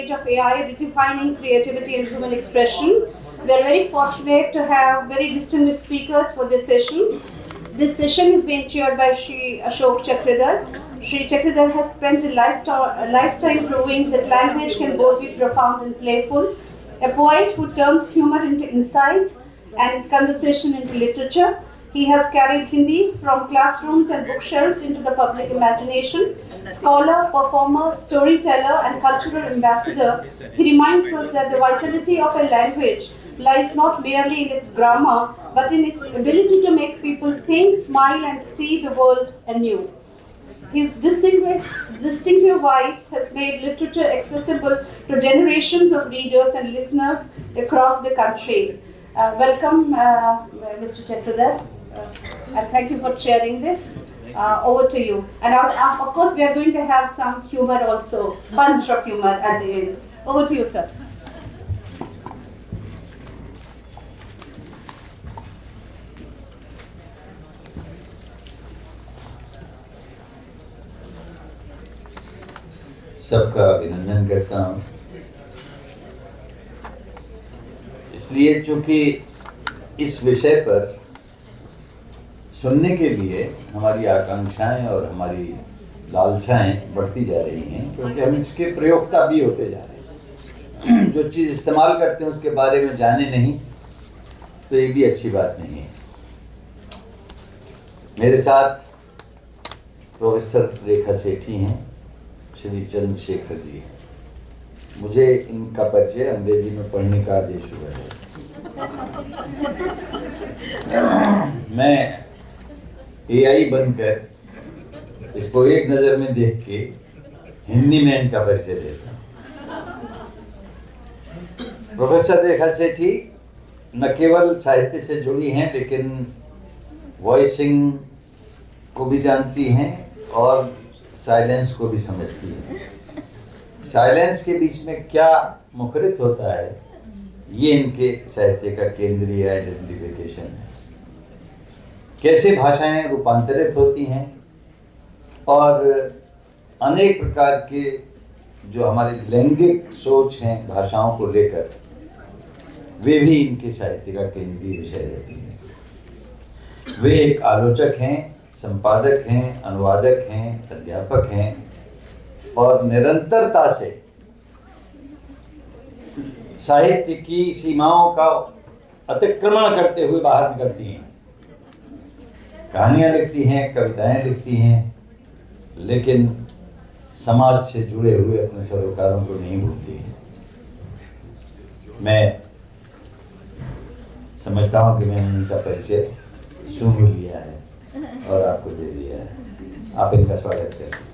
age of AI redefining creativity and human expression. We are very fortunate to have very distinguished speakers for this session. This session is being chaired by Shri Ashok Chakradhar. Shri Chakradhar has spent a lifetime proving that language can both be profound and playful. A poet who turns humor into insight and conversation into literature. He has carried Hindi from classrooms and bookshelves into the public imagination. Scholar, performer, storyteller, and cultural ambassador, he reminds us that the vitality of a language lies not merely in its grammar, but in its ability to make people think, smile, and see the world anew. His distinctive voice has made literature accessible to generations of readers and listeners across the country. Welcome, Mr. Chakradhar, and thank you for sharing this. Over to you. And of course, we are going to have some humor also, punch of humor at the end. Over to you, sir. सबका अभिनंदन करता हूँ, इसलिए चूँकि इस विषय पर सुनने के लिए हमारी आकांक्षाएं और हमारी लालसाएं बढ़ती जा रही हैं, क्योंकि हम इसके प्रयोक्ता भी होते जा रहे हैं। जो चीज़ इस्तेमाल करते हैं उसके बारे में जाने नहीं तो ये भी अच्छी बात नहीं है। मेरे साथ प्रोफेसर रेखा सेठी हैं, श्री चंद्रशेखर जी हैं। मुझे इनका परिचय अंग्रेजी में पढ़ने का आदेश हुआ है। मैं AI बनकर इसको एक नज़र में देख के हिंदी में इनका परिचय देता हूँ। प्रोफेसर रेखा सेठी न केवल साहित्य से जुड़ी हैं, लेकिन वॉइसिंग को भी जानती हैं और साइलेंस को भी समझती हैं। साइलेंस के बीच में क्या मुखरित होता है, ये इनके साहित्य का केंद्रीय आइडेंटिफिकेशन है। कैसे भाषाएं रूपांतरित होती हैं और अनेक प्रकार के जो हमारे लैंगिक सोच हैं भाषाओं को लेकर, वे भी इनके साहित्य का केंद्रीय विषय रहती हैं। वे एक आलोचक हैं, संपादक हैं, अनुवादक हैं, अध्यापक हैं और निरंतरता से साहित्य की सीमाओं का अतिक्रमण करते हुए बाहर निकलती हैं। कहानियाँ लिखती हैं, कविताएं लिखती हैं, लेकिन समाज से जुड़े हुए अपने सरोकारों को नहीं भूलती हैं। मैं समझता हूँ कि मैंने इनका परिचय सुन लिया है और आपको दे दिया है। आप इनका स्वागत कर सकते।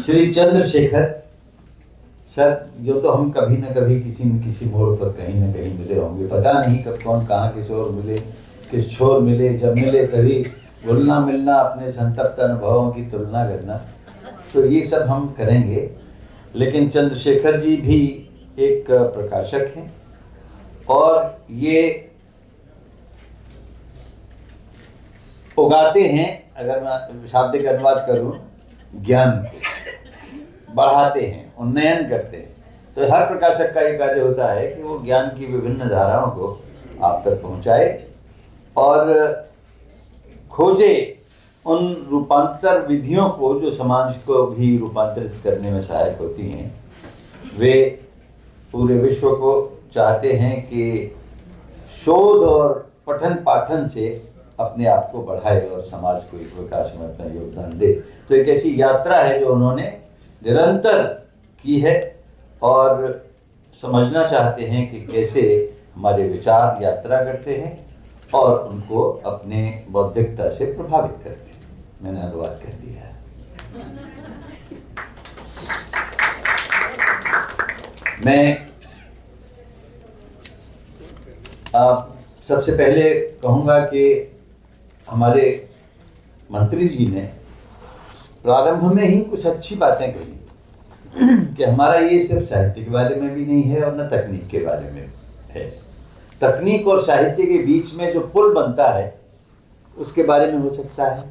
श्री चंद्रशेखर सर, जो तो हम कभी न कभी किसी न किसी मोड़ पर कहीं न कहीं मिले होंगे। पता नहीं कब कौन कहाँ किस ओर मिले, किस छोर मिले। जब मिले तभी घुलना मिलना, अपने संतप्त अनुभवों की तुलना करना, तो ये सब हम करेंगे। लेकिन चंद्रशेखर जी भी एक प्रकाशक हैं और ये उगाते हैं, अगर मैं शाब्दिक अनुवाद करूं, ज्ञान को बढ़ाते हैं, उन्नयन करते हैं। तो हर प्रकाशक का ये कार्य होता है कि वो ज्ञान की विभिन्न धाराओं को आप तक पहुंचाए और खोजे उन रूपांतर विधियों को जो समाज को भी रूपांतरित करने में सहायक होती हैं। वे पूरे विश्व को चाहते हैं कि शोध और पठन पाठन से अपने आप को बढ़ाए और समाज को एक विकास में अपना योगदान दे। तो एक ऐसी यात्रा है जो उन्होंने निरंतर की है और समझना चाहते हैं कि कैसे हमारे विचार यात्रा करते हैं और उनको अपने बौद्धिकता से प्रभावित करते हैं। मैंने अनुवाद कर दिया है। मैं सबसे पहले कहूँगा कि हमारे मंत्री जी ने प्रारंभ में ही कुछ अच्छी बातें कही कि हमारा ये सिर्फ साहित्य के बारे में भी नहीं है और न तकनीक के बारे में है। तकनीक और साहित्य के बीच में जो पुल बनता है उसके बारे में हो सकता है,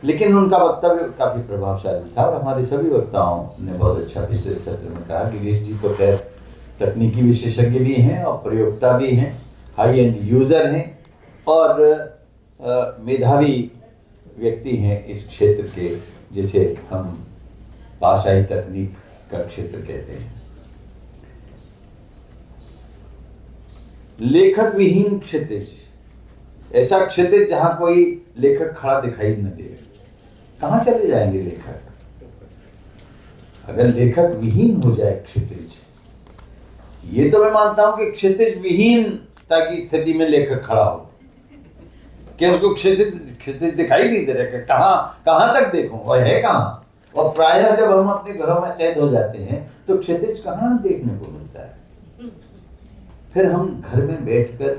लेकिन उनका वक्तव्य काफ़ी प्रभावशाली था और हमारे सभी वक्ताओं ने बहुत अच्छा पिछले सत्र में कहा। गिरीश जी तो खैर तकनीकी विशेषज्ञ भी हैं और प्रयोक्ता भी हैं, हाई एंड यूज़र हैं और मेधावी व्यक्ति हैं इस क्षेत्र के, जिसे हम भाषाई तकनीक का क्षेत्र कहते हैं। लेखक विहीन क्षितिज, ऐसा क्षितिज जहां कोई लेखक खड़ा दिखाई न दे, कहां चले जाएंगे लेखक? अगर लेखक विहीन हो जाए क्षितिज, ये तो मैं मानता हूं कि क्षितिज विहीनता की स्थिति में लेखक खड़ा हो, कि उसको क्षितिज दिखाई नहीं दे रहा, कहां तक देखूं, वह है कहां? और प्रायः जब हम अपने घरों में कैद हो जाते हैं तो क्षितिज कहां देखने को मिलता है। फिर हम घर में बैठकर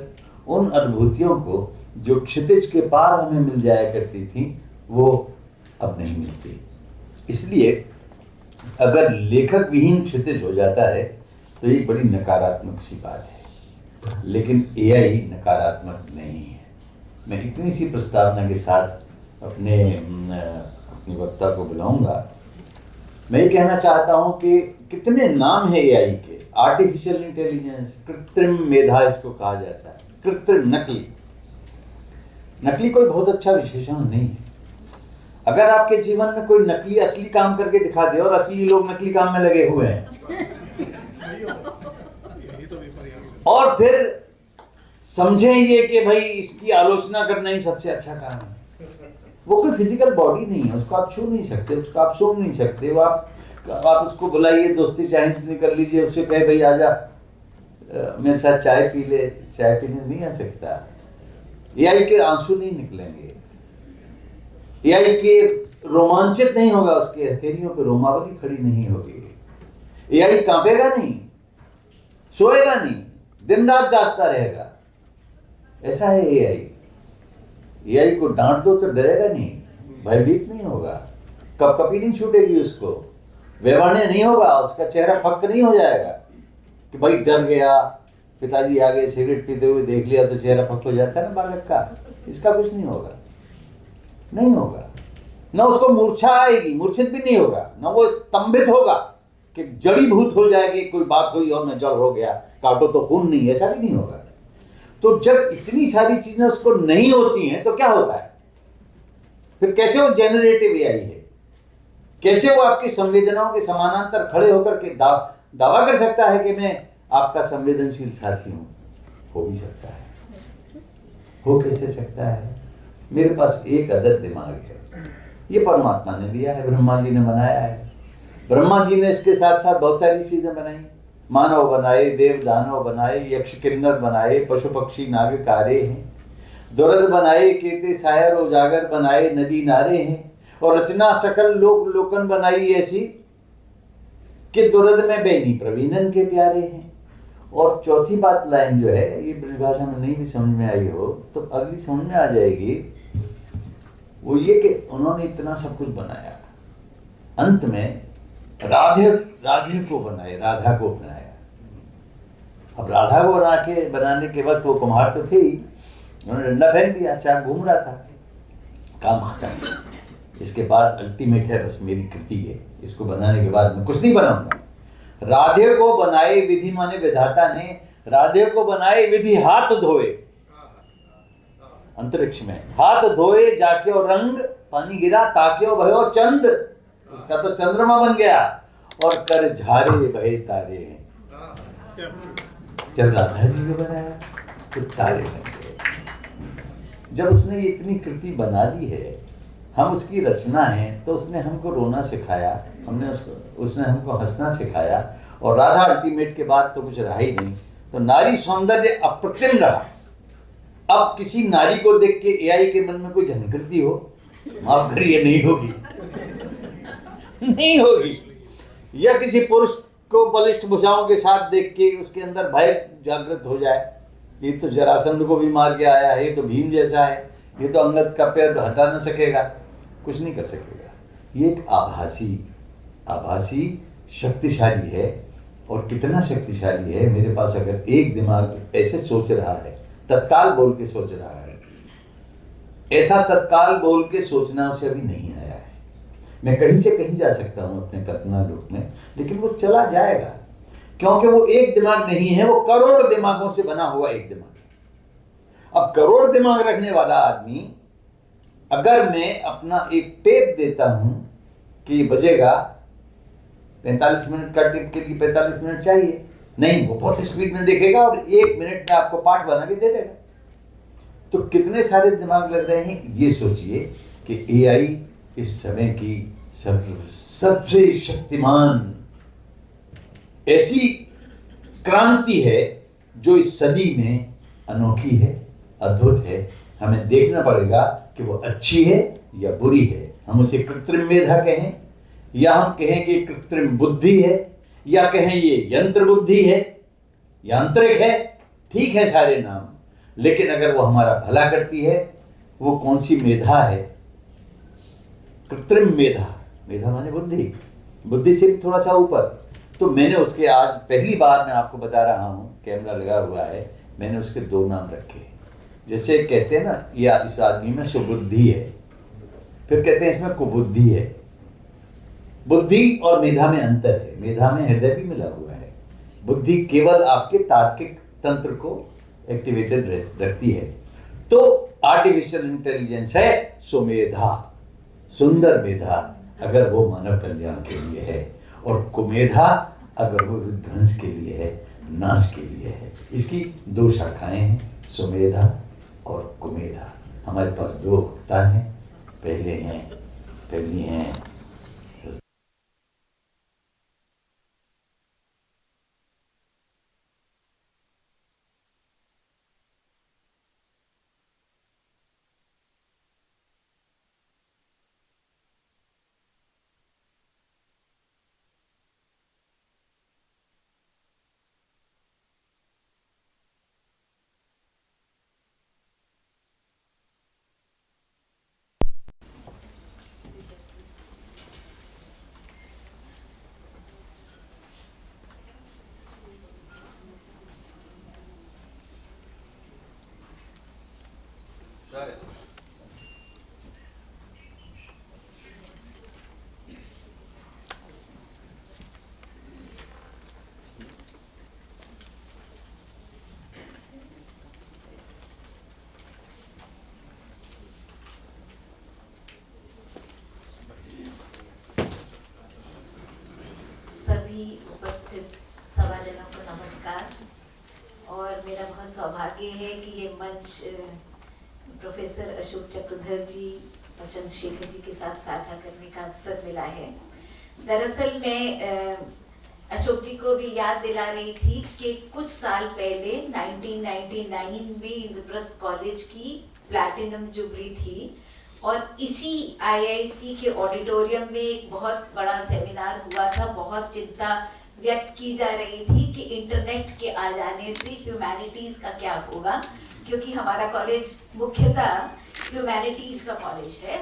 उन अनुभूतियों को जो क्षितिज के पार हमें मिल जाया करती थी, वो अब नहीं मिलती। इसलिए अगर लेखक विहीन क्षितिज हो जाता है तो ये बड़ी नकारात्मक सी बात है, लेकिन एआई नकारात्मक नहीं है। मैं इतनी सी प्रस्तावना के साथ अपनी वक्ता को बुलाऊंगा। मैं ये कहना चाहता हूं कि कितने नाम है एआई के। आर्टिफिशियल इंटेलिजेंस, कृत्रिम मेधा इसको कहा जाता है, कृत्रिम नकली। नकली कोई बहुत अच्छा विशेषण नहीं है। अगर आपके जीवन में कोई नकली असली काम करके दिखा दे, और असली लोग नकली काम में लगे हुए हैं, और फिर समझें ये कि भाई इसकी आलोचना करना ही सबसे अच्छा काम है। वो कोई फिजिकल बॉडी नहीं है, उसको आप छू नहीं सकते, उसको आप सूंघ नहीं सकते। वो आप उसको बुलाइए, दोस्ती चाय से कर लीजिए, उससे कहे भाई आजा मेरे साथ चाय पी ले, चाय पीने नहीं आ सकता। एआई के आंसू नहीं निकलेंगे, एआई के रोमांचित नहीं होगा, उसके हथेलियों पे रोमावली खड़ी नहीं होगी। एआई कांपेगा नहीं, सोएगा नहीं, दिन रात जागता रहेगा। ऐसा है एआई। एआई को डांट दो तो डरेगा नहीं, भयभीत नहीं होगा, कपकपी नहीं छूटेगी उसको, व्यवहार नहीं होगा, उसका चेहरा फक नहीं हो जाएगा कि भाई डर गया, पिताजी आगे सिगरेट पीते हुए देख लिया तो चेहरा फक हो जाता है ना बालक का। इसका कुछ नहीं होगा, नहीं होगा। ना उसको मूर्छा आएगी, मूर्छित भी नहीं होगा, ना वो स्तंभित होगा कि जड़ीभूत हो जाएगी, कोई बात हुई और मैं जड़ हो गया, काटो तो खून नहीं, ऐसा भी नहीं होगा। तो जब इतनी सारी चीजें उसको नहीं होती हैं तो क्या होता है? फिर कैसे वो जेनरेटिव एआई है? कैसे वो आपकी संवेदनाओं के समानांतर खड़े होकर के दावा कर सकता है कि मैं आपका संवेदनशील साथी हूं? हो भी सकता है, हो कैसे सकता है? मेरे पास एक अदद दिमाग है, ये परमात्मा ने दिया है, ब्रह्मा जी ने बनाया है। ब्रह्मा जी ने इसके साथ साथ बहुत सारी चीजें बनाई, मानव बनाए, देव दानव बनाए, यक्ष किन्नर बनाए, पशु पक्षी नाग कारे हैं, दुरद बनाए, केते सायर उजागर बनाए, नदी नारे हैं, और रचना सकल लोक लोकन बनाई ऐसी कि दुरद में बेनी प्रवीणन के प्यारे हैं। और चौथी बात लाइन जो है, ये ब्रजभाषा में नहीं भी समझ में आई हो तो अगली समझ में आ जाएगी, वो ये कि उन्होंने इतना सब कुछ बनाया, अंत में राधे को बनाए, राधा को बनाया। अब राधा को बनाने के वक्त वो कुम्हार तो थे ही, उन्होंने डंडा फेंक दिया, चाक घूम रहा था, काम खत्म। इसके बाद अल्टीमेट है, बस मेरी कृति है, इसको बनाने के बाद मैं कुछ नहीं बनाऊंगा। राधे को बनाए विधि, माने विधाता ने राधे को बनाए विधि, हाथ धोए अंतरिक्ष में, हाथ धोए जाके और रंग पानी गिरा, ताके और भयो चंद, उसका तो चंद्रमा बन गया, और कर झारे बहे तारे हैं। जब राधा जी को बनाया तो तारे बन गए। जब उसने ये इतनी कृति बना दी है, हम उसकी रचना है, तो उसने हमको रोना सिखाया, उसने हमको हंसना सिखाया, और राधा अल्टीमेट के बाद तो कुछ रहा ही नहीं। तो नारी सौंदर्य अप्रतिम रहा। अब किसी नारी को देख के एआई के मन में कोई झनकृति हो, माफ करिए, नहीं होगी, नहीं होगी। या किसी पुरुष को बलिष्ठ भुजाओं के साथ देख के उसके अंदर भय जागृत हो जाए, ये तो जरासंध को भी मार के आया है, ये तो भीम जैसा है, ये तो अंगद का पैर हटा न सकेगा, कुछ नहीं कर सकेगा। ये एक आभासी शक्तिशाली है। और कितना शक्तिशाली है, मेरे पास अगर एक दिमाग ऐसे सोच रहा है, तत्काल बोल के सोच रहा है, ऐसा तत्काल बोल के सोचना उसे अभी नहीं आया है। मैं कहीं से कहीं जा सकता हूँ अपने कल्पना लोक में, लेकिन वो चला जाएगा, क्योंकि वो एक दिमाग नहीं है, वो करोड़ दिमागों से बना हुआ एक दिमाग है। अब करोड़ दिमाग रखने वाला आदमी, अगर मैं अपना एक टेप देता हूं कि बजेगा 45 मिनट का, टेप के लिए 45 मिनट चाहिए, नहीं, वो बहुत स्पीड में देखेगा और 1 मिनट में आपको पाठ बना के दे देगा। तो कितने सारे दिमाग लग रहे हैं, ये सोचिए कि एआई इस समय की सबसे शक्तिमान ऐसी क्रांति है जो इस सदी में अनोखी है, अद्भुत है। हमें देखना पड़ेगा कि वो अच्छी है या बुरी है। हम उसे कृत्रिम मेधा कहें, या हम कहें कि कृत्रिम बुद्धि है, या कहें ये यंत्र बुद्धि है, यांत्रिक है, ठीक है सारे नाम, लेकिन अगर वो हमारा भला करती है, वो कौन सी मेधा है? कृत्रिम मेधा। मेधा माने बुद्धि, बुद्धि से भी थोड़ा सा ऊपर। तो मैंने उसके, आज पहली बार मैं आपको बता रहा हूँ, कैमरा लगा हुआ है, मैंने उसके 2 नाम रखे। जैसे कहते हैं ना, ये इस आदमी में सुबुद्धि है, फिर कहते हैं इसमें कुबुद्धि है। बुद्धि और मेधा में अंतर है, मेधा में हृदय भी मिला हुआ है, बुद्धि केवल आपके तार्किक तंत्र को एक्टिवेटेड रखती है। तो आर्टिफिशियल इंटेलिजेंस है सुमेधा, सुंदर मेधा, अगर वो मानव कल्याण के लिए है, और कुमेधा अगर वो विध्वंस के लिए है, नाश के लिए है। इसकी 2 शाखाएं हैं, सुमेधा और कुमेधा। हमारे पास 2 वक्ता हैं, पहली हैं सभी उपस्थित सभाजनों को नमस्कार। और मेरा बहुत सौभाग्य है कि ये मंच प्रोफेसर अशोक चक्रधर जी और चंद्रशेखर जी के साथ साझा करने का अवसर मिला है। दरअसल मैं अशोक जी को भी याद दिला रही थी कि कुछ साल पहले 1999 में इंद्रप्रस्थ कॉलेज की प्लैटिनम जुबली थी, और इसी आईआईसी के ऑडिटोरियम में एक बहुत बड़ा सेमिनार हुआ था। बहुत चिंता व्यक्त की जा रही थी कि इंटरनेट के आ जाने से ह्यूमैनिटीज़ का क्या होगा, क्योंकि हमारा कॉलेज मुख्यतः ह्यूमैनिटीज़ का कॉलेज है।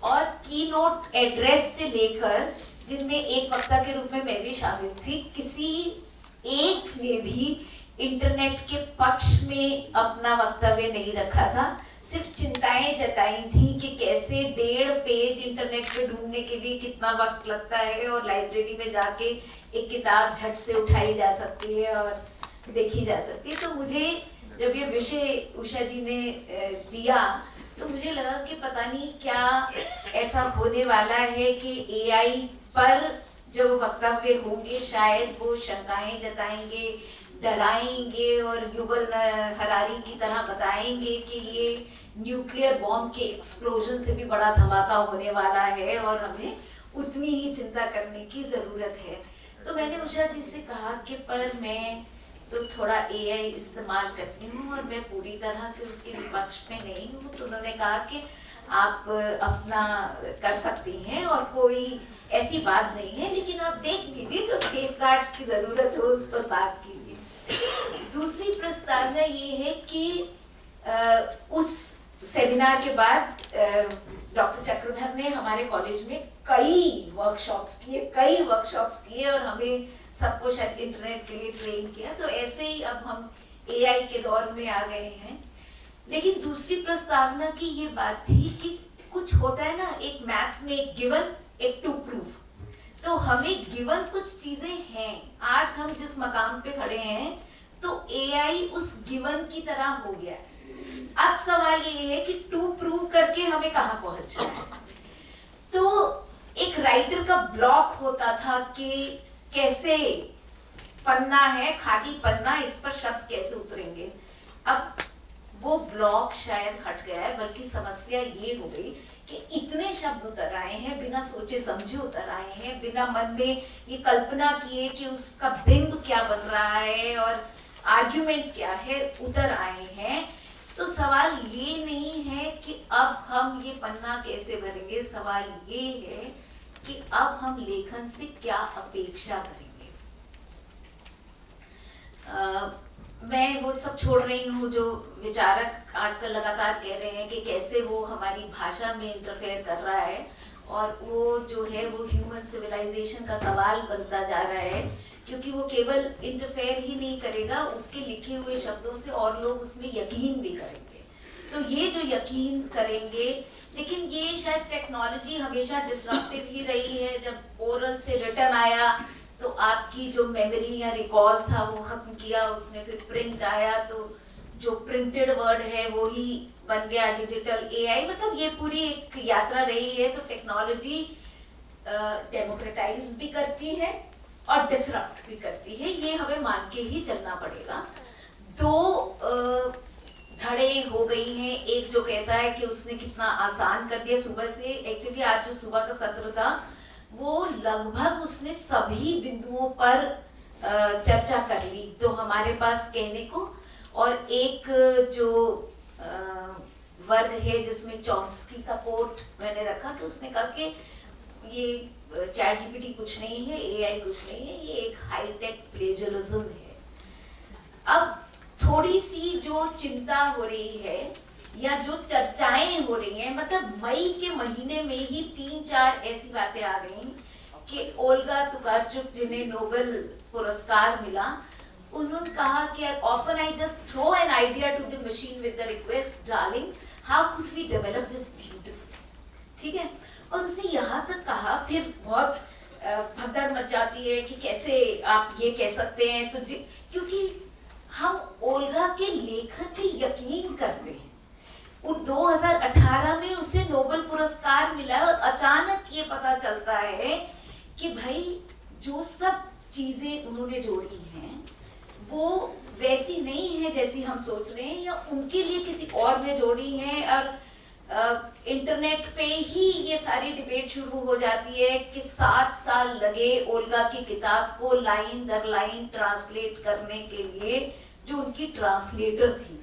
और कीनोट एड्रेस से लेकर, जिनमें एक वक्ता के रूप में मैं भी शामिल थी, किसी एक ने भी इंटरनेट के पक्ष में अपना वक्तव्य नहीं रखा था। सिर्फ चिंताएं जताई थी कि कैसे 1.5 पेज इंटरनेट पे ढूंढने के लिए कितना वक्त लगता है, और लाइब्रेरी में जाके एक किताब झट से उठाई जा सकती है और देखी जा सकती है। तो मुझे जब ये विषय उषा जी ने दिया, तो मुझे लगा कि पता नहीं क्या ऐसा होने वाला है कि एआई पर जो वक्तव्य होंगे शायद वो शंकाएं जताएंगे, डराएंगे, और युवल हरारी की तरह बताएंगे कि ये न्यूक्लियर बॉम्ब के एक्सप्लोजन से भी बड़ा धमाका होने वाला है और हमें उतनी ही चिंता करने की ज़रूरत है। तो मैंने उषा जी से कहा कि पर मैं तो थोड़ा एआई इस्तेमाल करती हूँ और मैं पूरी तरह से उसके विपक्ष में नहीं हूँ। तो उन्होंने कहा कि आप अपना कर सकती हैं और कोई ऐसी बात नहीं है, लेकिन आप देख लीजिए जो सेफगार्ड्स की ज़रूरत हो उस पर बात कीजिए। दूसरी प्रस्तावना ये है कि उस सेमिनार के बाद डॉक्टर चक्रधर ने हमारे कॉलेज में कई वर्कशॉप्स किए और हमें सबको शायद इंटरनेट के लिए ट्रेन किया। तो ऐसे ही अब हम एआई के दौर में आ गए हैं। लेकिन दूसरी प्रस्तावना की ये बात थी कि कुछ होता है ना, एक मैथ्स में एक गिवन एक टू प्रूफ, तो हमें गिवन कुछ चीजें हैं, आज हम जिस मकाम पे खड़े हैं तो एआई उस गिवन की तरह हो गया है। अब सवाल ये है कि टू प्रूव करके हमें कहाँ पहुंचना है। तो एक राइटर का ब्लॉक होता था कि कैसे पन्ना है, खाली पन्ना, इस पर शब्द कैसे उतरेंगे। अब वो ब्लॉक शायद हट गया है, बल्कि समस्या ये हो गई कि इतने शब्द उतर आए हैं, बिना सोचे समझे उतर आए हैं, बिना मन में ये कल्पना किए कि उसका बिंब क्या बन रहा है और आर्ग्यूमेंट क्या है, उतर आए हैं। तो सवाल ये नहीं है कि अब हम ये पन्ना कैसे भरेंगे, सवाल ये है कि अब हम लेखन से क्या अपेक्षा करेंगे। मैं वो सब छोड़ रही हूँ जो विचारक आजकल लगातार कह रहे हैं कि कैसे वो हमारी भाषा में इंटरफेयर कर रहा है, और वो जो है वो ह्यूमन सिविलाइजेशन का सवाल बनता जा रहा है, क्योंकि वो केवल इंटरफेयर ही नहीं करेगा, उसके लिखे हुए शब्दों से और लोग उसमें यकीन भी करेंगे। तो ये जो यकीन करेंगे, लेकिन ये शायद टेक्नोलॉजी हमेशा डिस्ट्रक्टिव ही रही है। जब ओरल से रिटर्न आया तो आपकी जो मेमोरी या रिकॉल था वो खत्म किया उसने, फिर प्रिंट आया तो जो प्रिंटेड वर्ड है वो ही बन गया डिजिटल एआई। मतलब ये पूरी एक यात्रा रही है। तो टेक्नोलॉजी डेमोक्रेटाइज भी करती है और डिसरप्ट भी करती है, ये हमें मान के ही चलना पड़ेगा। दो धड़े हो गई हैं, एक जो कहता है कि उसने कितना आसान कर दिया सुबह से। एक्चुअली आज जो सुबह का सत्र था वो लगभग उसने सभी बिंदुओं पर चर्चा कर ली, तो हमारे पास कहने को। और एक जो वर्ग है जिसमें चॉम्स्की का कोट मैंने रखा कि उसने कहा कि ये चैट जीपीटी कुछ नहीं है, एआई कुछ नहीं है, ये एक हाईटेक प्लेजरिज्म है। अब थोड़ी सी जो चिंता हो रही है या जो चर्चाएं हो रही हैं, मतलब मई के महीने में ही 3-4 ऐसी बातें आ गई कि ओल्गा टोकार्चुक जिन्हें नोबेल पुरस्कार मिला, उन्होंने कहा कि often I just throw an idea to the machine with the request darling how could we develop this beautiful, ठीक है। और उसने यहाँ तक कहा, फिर बहुत भगदड़ मच जाती है कि कैसे आप ये कह सकते हैं, तो क्योंकि हम ओल्गा के लेखन पे यकीन करते हैं। उन 2018 में उसे नोबेल पुरस्कार मिला और अचानक ये पता चलता है कि भाई जो सब चीजें उन्होंने जोड़ी हैं वो वैसी नहीं है जैसी हम सोच रहे हैं, या उनके लिए किसी और ने जोड़ी हैं। और इंटरनेट पे ही ये सारी डिबेट शुरू हो जाती है कि 7 साल लगे ओल्गा की किताब को लाइन दर लाइन ट्रांसलेट करने के लिए, जो उनकी ट्रांसलेटर थी।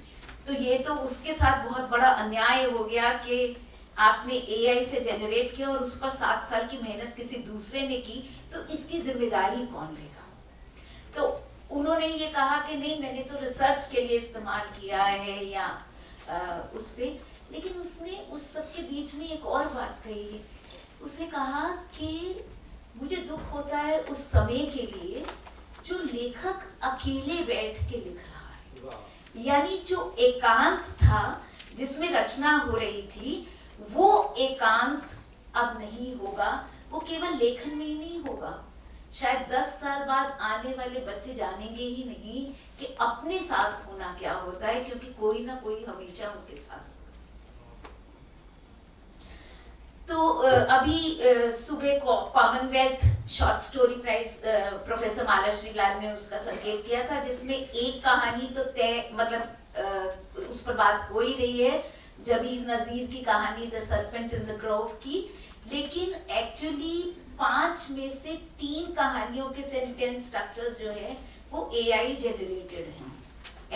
तो ये तो उसके साथ बहुत बड़ा अन्याय हो गया कि आपने एआई से जनरेट किया और उस पर 7 साल की मेहनत किसी दूसरे ने की, तो इसकी जिम्मेदारी कौन लेगा। तो उन्होंने ये कहा कि नहीं, मैंने तो रिसर्च के लिए इस्तेमाल किया है या उससे। लेकिन उसने उस सब के बीच में एक और बात कही। उसने कहा कि मुझे दुख होता है उस समय के लिए जो लेखक अकेले बैठ के लिख रहा है, यानी जो एकांत था जिसमें रचना हो रही थी, वो एकांत अब नहीं होगा। वो केवल लेखन में ही नहीं होगा, शायद 10 साल बाद आने वाले बच्चे जानेंगे ही नहीं कि अपने साथ होना क्या होता है, क्योंकि कोई ना कोई हमेशा उनके साथ। तो अभी सुबह Commonwealth short story prize professor Mala Srilal ने उसका संकेत किया था, जिसमें एक कहानी तो तय, मतलब उस पर बात हो ही रही है, जबीर नजीर की कहानी the serpent in the grove की। लेकिन एक्चुअली 5 में से 3 कहानियों के सेंटेंस स्ट्रक्चर्स जो है वो एआई जनरेटेड हैं,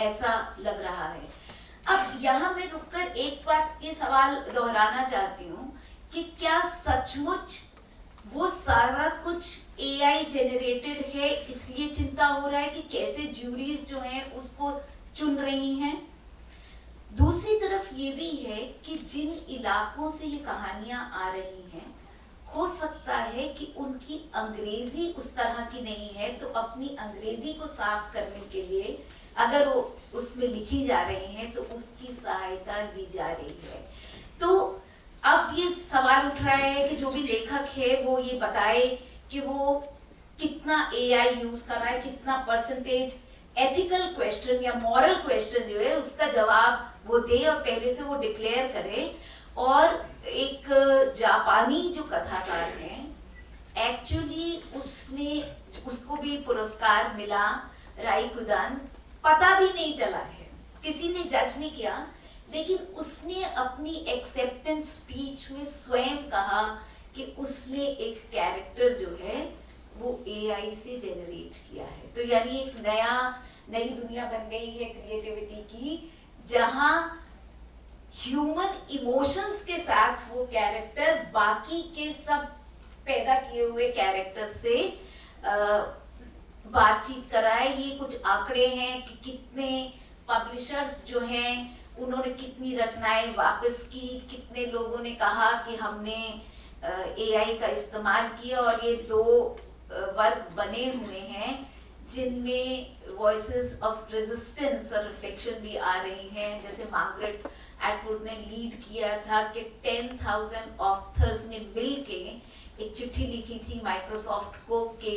ऐसा लग रहा है। अब यहाँ मैं रुककर एक बात ये सवाल दोहराना चाहती हूँ कि क्या सचमुच वो सारा कुछ एआई जनरेटेड है, इसलिए चिंता हो रहा है कि कैसे ज्यूरीज जो हैं उसको चुन रही हैं। दूसरी तरफ ये भी है कि जिन इलाकों से ये कहानियां आ रही हैं, हो सकता है कि उनकी अंग्रेजी उस तरह की नहीं है, तो अपनी अंग्रेजी को साफ करने के लिए अगर वो उसमें लिखी जा रही हैं तो उसकी सहायता ली जा रही है। तो अब ये सवाल उठ रहा है कि जो भी लेखक है वो ये बताए कि वो कितना एआई यूज कर रहा है, कितना परसेंटेज एथिकल क्वेश्चन या मॉरल क्वेश्चन जो है उसका जवाब वो दे और पहले से वो डिक्लेयर करे। और एक जापानी जो कथाकार हैं, एक्चुअली उसको भी पुरस्कार मिला, राइकुदान, पता भी नहीं चला है, किसी ने जज नहीं किया, लेकिन उसने अपनी एक्सेप्टेंस स्पीच में स्वयं कहा कि उसने एक कैरेक्टर जो है वो एआई से जनरेट किया है। तो यानी एक नई दुनिया बन गई है क्रिएटिविटी की, जहां ह्यूमन इमोशंस के साथ वो कैरेक्टर बाकी के सब पैदा किए हुए कैरेक्टर से बातचीत कर रहा है। ये कुछ आंकड़े हैं कि कितने पब्लिशर्स जो हैं उन्होंने कितनी रचनाएं वापस की, कितने लोगों ने कहा कि हमने एआई का इस्तेमाल किया, और ये 2 वर्ग बने हुए हैं जिनमें वॉइसेस ऑफ रेजिस्टेंस और रिफ्लेक्शन भी आ रही हैं। जैसे मार्गरेट एटवुड ने लीड किया था कि 10,000 ऑथर्स ने मिलके एक चिट्ठी लिखी थी माइक्रोसॉफ्ट को कि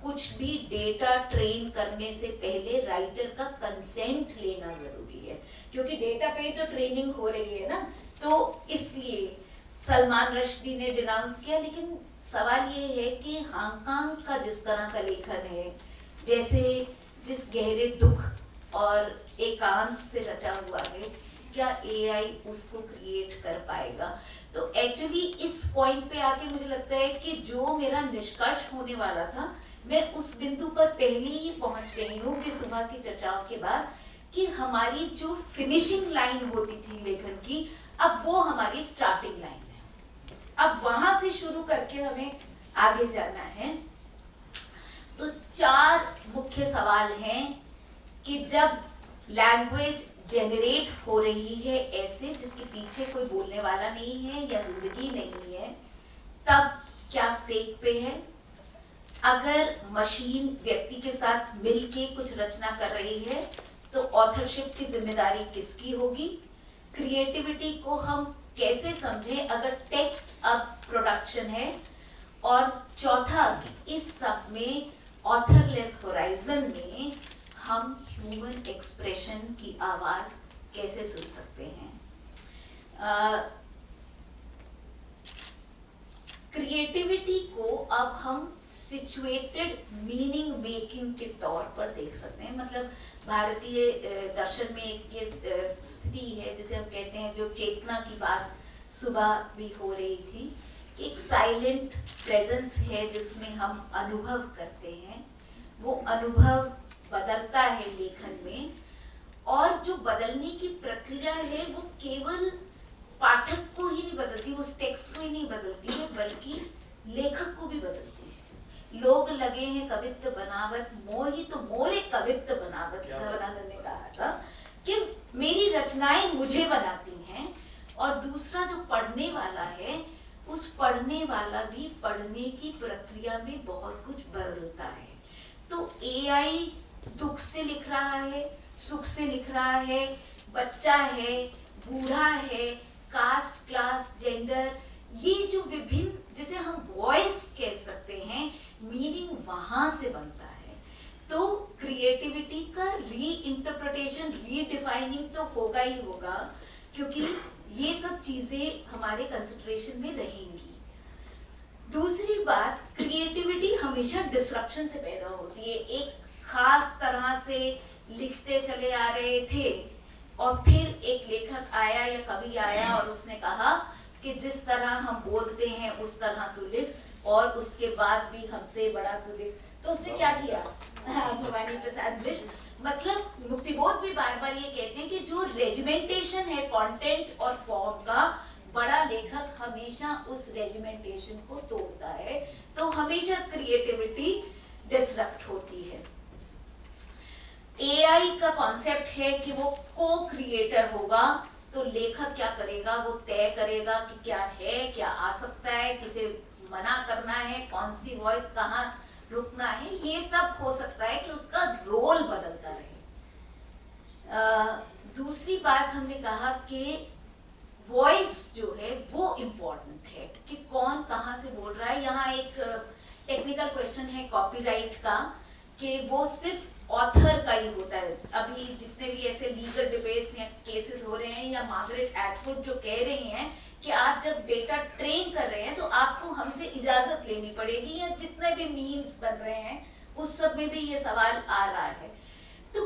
कुछ भी डेटा ट्रेन करने से पहले राइटर का कंसेंट लेना जरूरी है, क्योंकि डेटा पे ही तो ट्रेनिंग हो रही है ना। तो इसलिए सलमान रश्दी ने डिनाउंस किया। लेकिन सवाल ये है कि हांगकांग का जिस तरह का लेखन है, जैसे जिस गहरे दुख और एकांत से रचा हुआ है, क्या एआई उसको क्रिएट कर पाएगा? तो एक्चुअली इस पॉइंट पे आके मुझे लगता है कि जो मेरा निष्कर्ष होने वाला था, मैं उस बिंदु पर पहले ही पहुंच गई हूँ कि सुबह की चर्चाओं के बाद, कि हमारी जो फिनिशिंग लाइन होती थी लेखन की, अब वो हमारी स्टार्टिंग लाइन है। अब वहां से शुरू करके हमें आगे जाना है। तो 4 मुख्य सवाल हैं कि जब लैंग्वेज जेनरेट हो रही है ऐसे जिसके पीछे कोई बोलने वाला नहीं है या जिंदगी नहीं है, तब क्या स्टेक पे है? अगर मशीन व्यक्ति के साथ मिलके कुछ रचना कर रही है तो ऑथरशिप की जिम्मेदारी किसकी होगी? क्रिएटिविटी को हम कैसे समझें अगर टेक्स्ट अब प्रोडक्शन है? और चौथा, कि इस सब में ऑथरलेस होराइजन में हम ह्यूमन एक्सप्रेशन की आवाज कैसे सुन सकते हैं? क्रिएटिविटी को अब हम सिचुएटेड मीनिंग मेकिंग के तौर पर देख सकते हैं। मतलब भारतीय दर्शन में एक ये स्थिति है जिसे हम कहते हैं, जो चेतना की बात सुबह भी हो रही थी, कि एक साइलेंट प्रेजेंस है जिसमें हम अनुभव करते हैं। वो अनुभव बदलता है लेखन में, और जो बदलने की प्रक्रिया है वो केवल पाठक को ही नहीं बदलती, उस टेक्स्ट को ही नहीं बदलती है, बल्कि लेखक को भी बदलती है। लोग लगे हैं कवित्त बनावत मोहि तो मोरे कवित्त बनावत, घबरानंद ने कहा था कि मेरी रचनाएं मुझे बनाती हैं, और दूसरा जो पढ़ने वाला है, उस पढ़ने वाला भी पढ़ने की प्रक्रिया में बहुत कुछ बदलता है। तो एआई दुख से लिख रहा है, सुख से लिख रहा है, बच्चा है, बूढ़ा है, कास्ट, क्लास, जेंडर, ये जो विभिन्न, जिसे हम वॉइस कह सकते हैं, मीनिंग वहां से बनता है। तो क्रिएटिविटी का री इंटरप्रिटेशन, रीडिफाइनिंग तो होगा ही होगा, क्योंकि ये सब चीजें हमारे कंसिडरेशन में रहेंगी। दूसरी बात, क्रिएटिविटी हमेशा डिसरप्शन से पैदा होती है। एक खास तरह से लिखते चले आ रहे थे, और फिर एक लेखक आया या कवि आया और उसने कहा कि जिस तरह हम बोलते हैं उस तरह तू लिख, और उसके बाद भी हमसे बड़ा तू लिख। तो उसने क्या किया? भवानी प्रसाद मिश्र, मतलब मुक्तिबोध भी बार बार ये कहते हैं कि जो रेजिमेंटेशन है कंटेंट और फॉर्म का, बड़ा लेखक हमेशा उस रेजिमेंटेशन को तोड़ता है। तो हमेशा क्रिएटिविटी डिसरप्ट होती है। एआई का कॉन्सेप्ट है कि वो को क्रिएटर होगा, तो लेखक क्या करेगा? वो तय करेगा कि क्या है, क्या आ सकता है, किसे मना करना है, कौन सी वॉइस कहाँ रुकना है, ये सब हो सकता है कि उसका रोल बदलता रहे। दूसरी बात हमने कहा कि वॉइस जो है वो इम्पोर्टेंट है कि कौन कहाँ से बोल रहा है। यहाँ एक टेक्निकल क्वेश्चन है कॉपीराइट का कि वो सिर्फ ऑथर का ही होता है। अभी जितने भी ऐसे लीगल डिबेट्स या केसेस हो रहे हैं, या मार्गरेट एटवुड जो कह रही हैं कि आप जब डेटा ट्रेन कर रहे हैं तो आपको हमसे इजाजत लेनी पड़ेगी, या जितने भी मीम्स बन रहे हैं उस सब में भी ये सवाल आ रहा है। तो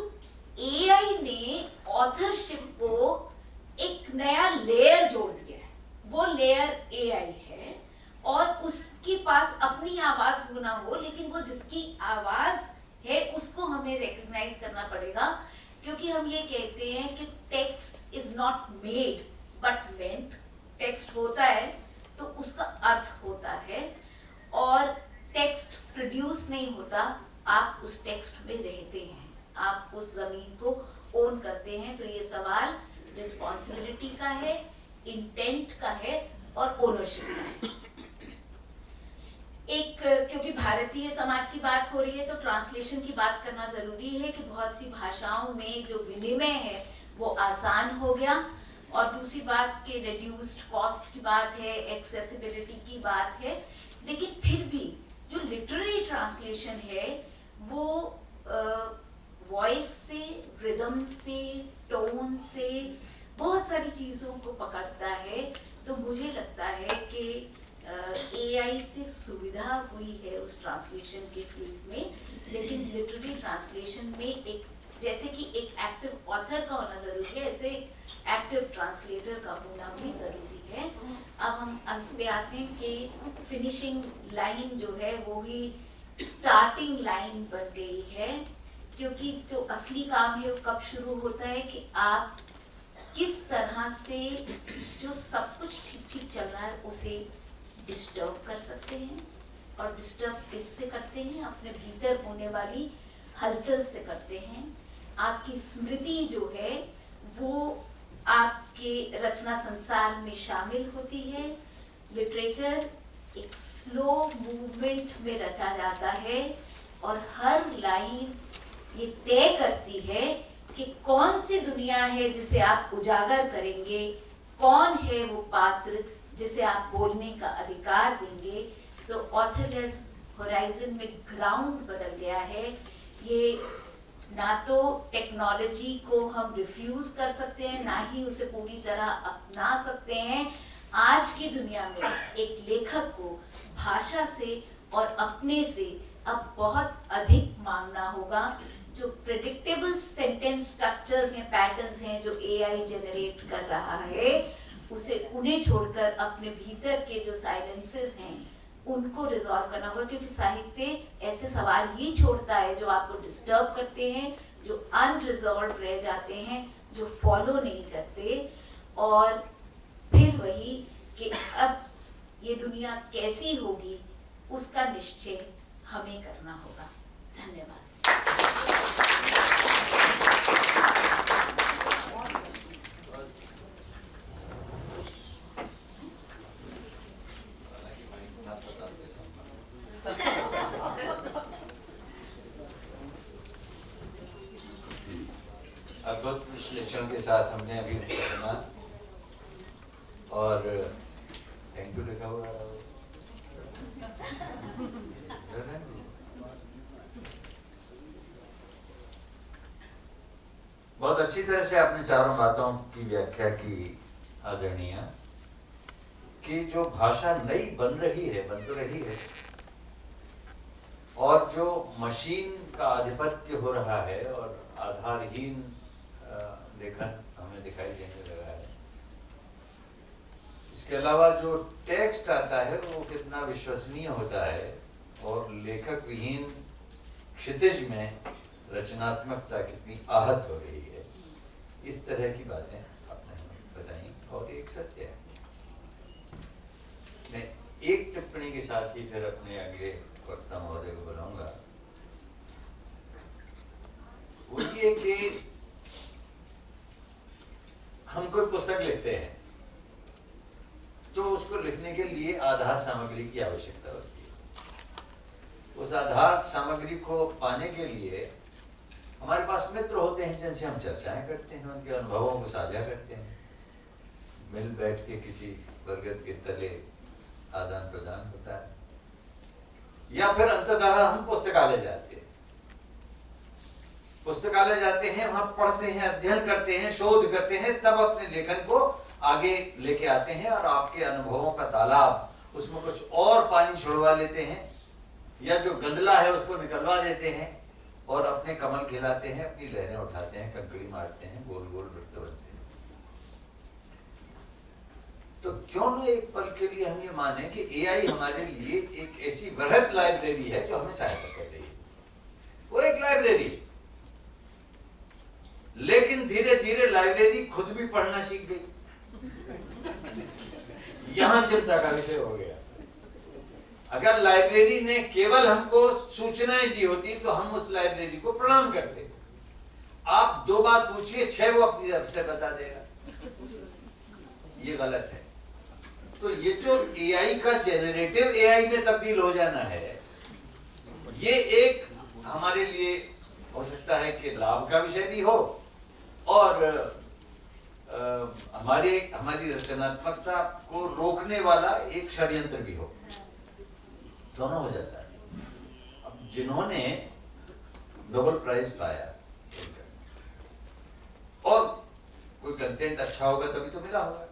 एआई ने ऑथरशिप को एक नया लेयर जोड़ दिया है, वो लेयर एआई है, और उसके पास अपनी आवाज हो ना हो, लेकिन वो जिसकी आवाज है उसको हमें रिकॉग्नाइज करना पड़ेगा। क्योंकि हम ये कहते हैं कि text is not made but meant. Text होता है तो उसका अर्थ होता है, और टेक्स्ट प्रोड्यूस नहीं होता, आप उस टेक्स्ट में रहते हैं, आप उस जमीन को ओन करते हैं। तो ये सवाल रिस्पॉन्सिबिलिटी का है, इंटेंट का है, और ओनरशिप का है। एक, क्योंकि भारतीय समाज की बात हो रही है तो ट्रांसलेशन की बात करना जरूरी है कि बहुत सी भाषाओं में जो विनिमय है वो आसान हो गया, और दूसरी बात कि रिड्यूस्ड कॉस्ट की बात है, एक्सेसिबिलिटी की बात है। लेकिन फिर भी जो लिटरेरी ट्रांसलेशन है वो वॉइस से, रिदम से, टोन से बहुत सारी चीज़ों को पकड़ता है। तो मुझे लगता है कि एआई से सुविधा हुई है उस ट्रांसलेशन के फील्ड में, लेकिन लिटरेरी ट्रांसलेशन में एक, जैसे कि एक एक्टिव ऑथर का होना ज़रूरी है, ऐसे एक्टिव ट्रांसलेटर का होना भी ज़रूरी है। अब हम अंत पे आते हैं कि फिनिशिंग लाइन जो है वो ही स्टार्टिंग लाइन बन गई है, क्योंकि जो असली काम है वो कब शुरू होता है कि आप किस तरह से जो सब कुछ ठीक ठीक चल रहा है उसे डिस्टर्ब कर सकते हैं। और डिस्टर्ब किससे करते हैं? अपने भीतर होने वाली हलचल से करते हैं। आपकी स्मृति जो है वो आपके रचना संसार में शामिल होती है। लिटरेचर एक स्लो मूवमेंट में रचा जाता है, और हर लाइन ये तय करती है कि कौन सी दुनिया है जिसे आप उजागर करेंगे, कौन है वो पात्र जिसे आप बोलने का अधिकार देंगे। तो ऑथरलेस होराइजन में ग्राउंड बदल गया है। ये ना तो टेक्नोलॉजी को हम रिफ्यूज कर सकते हैं, ना ही उसे पूरी तरह अपना सकते हैं। आज की दुनिया में एक लेखक को भाषा से और अपने से अब बहुत अधिक मांगना होगा। जो प्रेडिक्टेबल सेंटेंस स्ट्रक्चर्स या पैटर्न्स हैं जो एआई जनरेट कर रहा है, उसे उन्हें छोड़कर अपने भीतर के जो साइलेंसेस हैं उनको रिजॉल्व करना होगा। क्योंकि साहित्य ऐसे सवाल ही छोड़ता है जो आपको डिस्टर्ब करते हैं, जो अनरिजॉल्व रह जाते हैं, जो फॉलो नहीं करते। और फिर वही कि अब ये दुनिया कैसी होगी उसका निश्चय हमें करना होगा। धन्यवाद। अद्भुत विश्लेषण के साथ हमने अभी सुना, और थैंक यू लिखा हुआ है। बहुत अच्छी तरह से आपने चारों बातों की व्याख्या की आदरणीय, कि जो भाषा नई बन रही है, बन तो रही है, और जो मशीन का आधिपत्य हो रहा है और आधारहीन लेखन हमें दिखाई देने लगा है। इसके अलावा जो टेक्स्ट आता है वो कितना विश्वसनीय होता है, और लेखक विहीन क्षितिज में रचनात्मकता कितनी आहत हो रही है। इस तरह की बातें आपने हमें बताई, और एक सत्य है। मैं एक टिप्पणी के साथ ही फिर अपने अगले वक्ता महोदय को बुलाऊंगा। वो ये कि हम कोई पुस्तक लिखते हैं तो उसको लिखने के लिए आधार सामग्री की आवश्यकता होती है। उस आधार सामग्री को पाने के लिए हमारे पास मित्र होते हैं जिनसे हम चर्चाएं करते हैं, उनके अनुभवों को साझा करते हैं, मिल बैठ के किसी बरगद के तले आदान प्रदान होता है, या फिर अंततः हम पुस्तकालय जाते हैं। पुस्तकालय जाते हैं, वहां पढ़ते हैं, अध्ययन करते हैं, शोध करते हैं, तब अपने लेखन को आगे लेके आते हैं और आपके अनुभवों का तालाब उसमें कुछ और पानी छुड़वा लेते हैं, या जो गंदला है उसको निकलवा देते हैं और अपने कमल खिलाते हैं, अपनी लहरें उठाते हैं, कंकड़ी मारते हैं, गोल गोल वृत्त बनते हैं। तो क्यों न एक पल के लिए हम ये माने कि एआई हमारे लिए एक ऐसी वृहद लाइब्रेरी है जो हमें सहायता कर रही है। वो एक लाइब्रेरी, लेकिन धीरे धीरे लाइब्रेरी खुद भी पढ़ना सीख गई। यहां चिंता का विषय हो गया। अगर लाइब्रेरी ने केवल हमको सूचनाएं दी होती तो हम उस लाइब्रेरी को प्रणाम करते। आप 2 बात पूछिए, 6 वो अपनी तरफ से बता देगा। ये गलत है। तो ये जो एआई का जेनरेटिव एआई में तब्दील हो जाना है, ये एक हमारे लिए हो सकता है कि लाभ का विषय भी हो और हमारी रचनात्मकता को रोकने वाला एक षड्यंत्र भी हो। दोनों हो जाता है। अब जिन्होंने नोबेल प्राइज पाया और कोई कंटेंट अच्छा होगा तभी तो मिला होगा,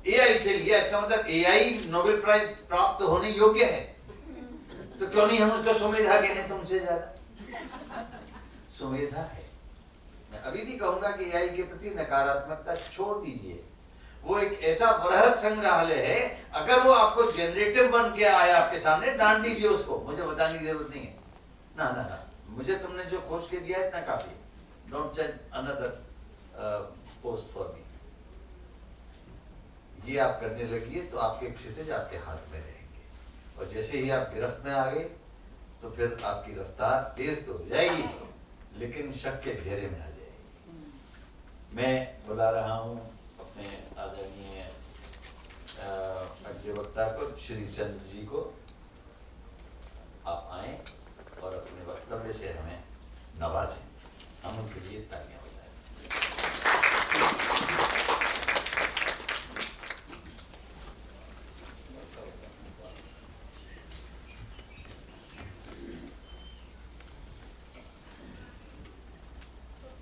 एआई से लिया, इसका मतलब एआई नोबेल प्राइज प्राप्त होने योग्य है। तो क्यों नहीं हम उसको सुमेधा कहने तुमसे ज्यादा? सुमेधा है। मैं अभी भी कहूंगा कि एआई के प्रति नकारात्मकता छोड़ दीजिए। वो एक ऐसा बृहद संग्रहालय है, अगर वो आपको जनरेटिव बन के आया आपके सामने, डांट दीजिए उसको, मुझे बताने की जरूरत नहीं है। ना ना ना, मुझे तुमने जो खोज के दिया इतना काफी है। Don't send another post for me. ये आप करने लगिए तो आपके क्षितिज आपके हाथ में रहेंगे, और जैसे ही आप गिरफ्त में आ गए तो फिर आपकी रफ्तार तेज तो हो जाएगी, लेकिन शक के घेरे में आ जाएगी। मैं बुला रहा हूँ अपने आदरणीय अग्रणी वक्ता को, श्री चंद्र जी को। आप आए और अपने वक्तव्य से हमें नवाजें। हम उनके लिए तालियां बजाएं।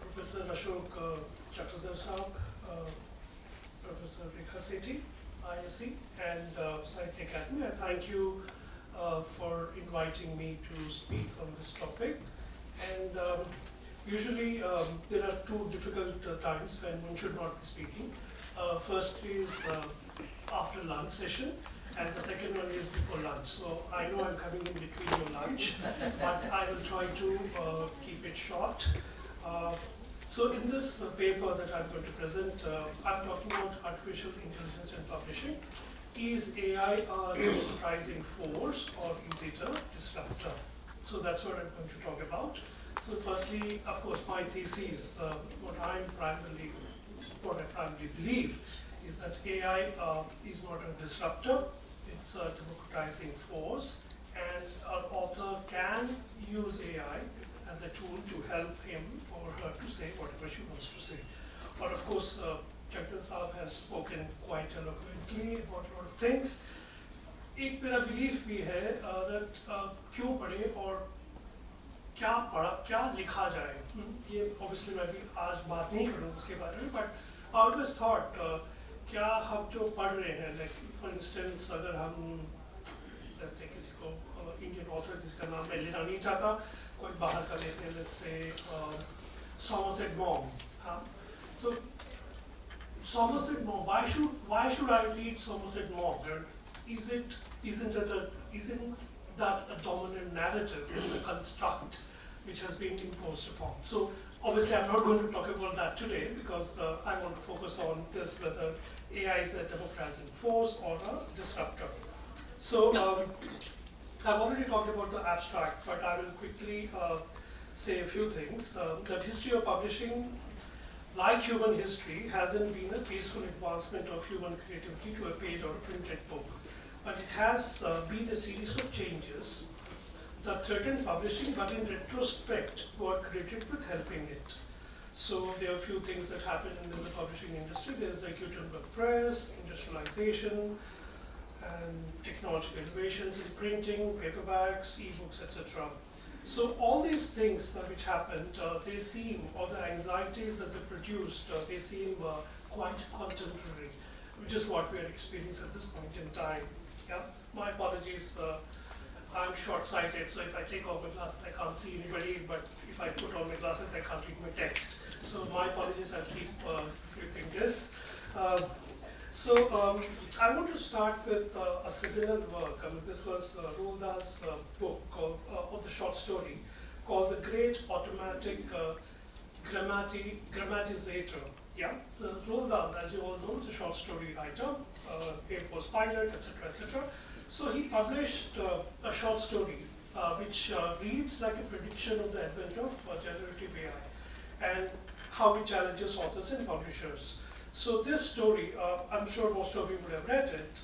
Professor Ashok Chakradhar Saab, Professor Rekha Sethi, ISC, and Sahitya Academy. I thank you for inviting me to speak on this topic. And usually there are 2 difficult times when one should not be speaking. First is after lunch session, and the second one is before lunch. So I know I'm coming in between your lunch, but I will try to keep it short. So in this paper that I'm going to present, I'm talking about artificial intelligence and publishing. Is AI a democratizing force or is it a disruptor? So that's what I'm going to talk about. So firstly, of course, my thesis, what I primarily believe is that AI is not a disruptor, it's a democratizing force, and an author can use AI as a tool to help him or her to say whatever she wants to say. Or of course, Chakradhar Saab has spoken quite eloquently about a lot of things. एक मेरा belief भी है that क्यों पढ़े और क्या लिखा जाए, ये obviously मैं भी आज बात नहीं करूँ उसके बारे में, but I always thought क्या हम जो पढ़ रहे हैं, like for instance अगर हम let's say किसी को इंडियन ऑथर किसी का नाम मैं लेना नहीं चाहता, कोई बाहर का लेते हैं, let's say Somerset Maugham, so Somerset Maugham, why should I read Somerset Maugham? Isn't that a dominant narrative? It's a construct which has been imposed upon. So obviously I'm not going to talk about that today because I want to focus on this, whether AI is a democratizing force or a disruptor. So I've already talked about the abstract, but I will quickly say a few things. That history of publishing, like human history, hasn't been a peaceful advancement of human creativity to a page or a printed book, but it has been a series of changes that threatened publishing, but in retrospect were credited with helping it. So there are a few things that happened in the publishing industry. There's the Gutenberg press, industrialization, and technological innovations in printing, paperbacks, ebooks, etc. So all these things which happened, they seem, or the anxieties that they produced, they seem quite contemporary, which is what we are experiencing at this point in time. Yeah, my apologies. I'm short-sighted, so if I take off my glasses, I can't see anybody. But if I put on my glasses, I can't read my text. So my apologies. I'll keep flipping this. I want to start with a seminal work. This was Roald Dahl's book called, or the short story called "The Great Automatic Grammatizator." Yeah, the Roald Dahl, as you all know, is a short story writer, Air Force pilot, etc., etc. So he published a short story which reads like a prediction of the advent of generative AI and how it challenges authors and publishers. So this story, I'm sure most of you would have read it,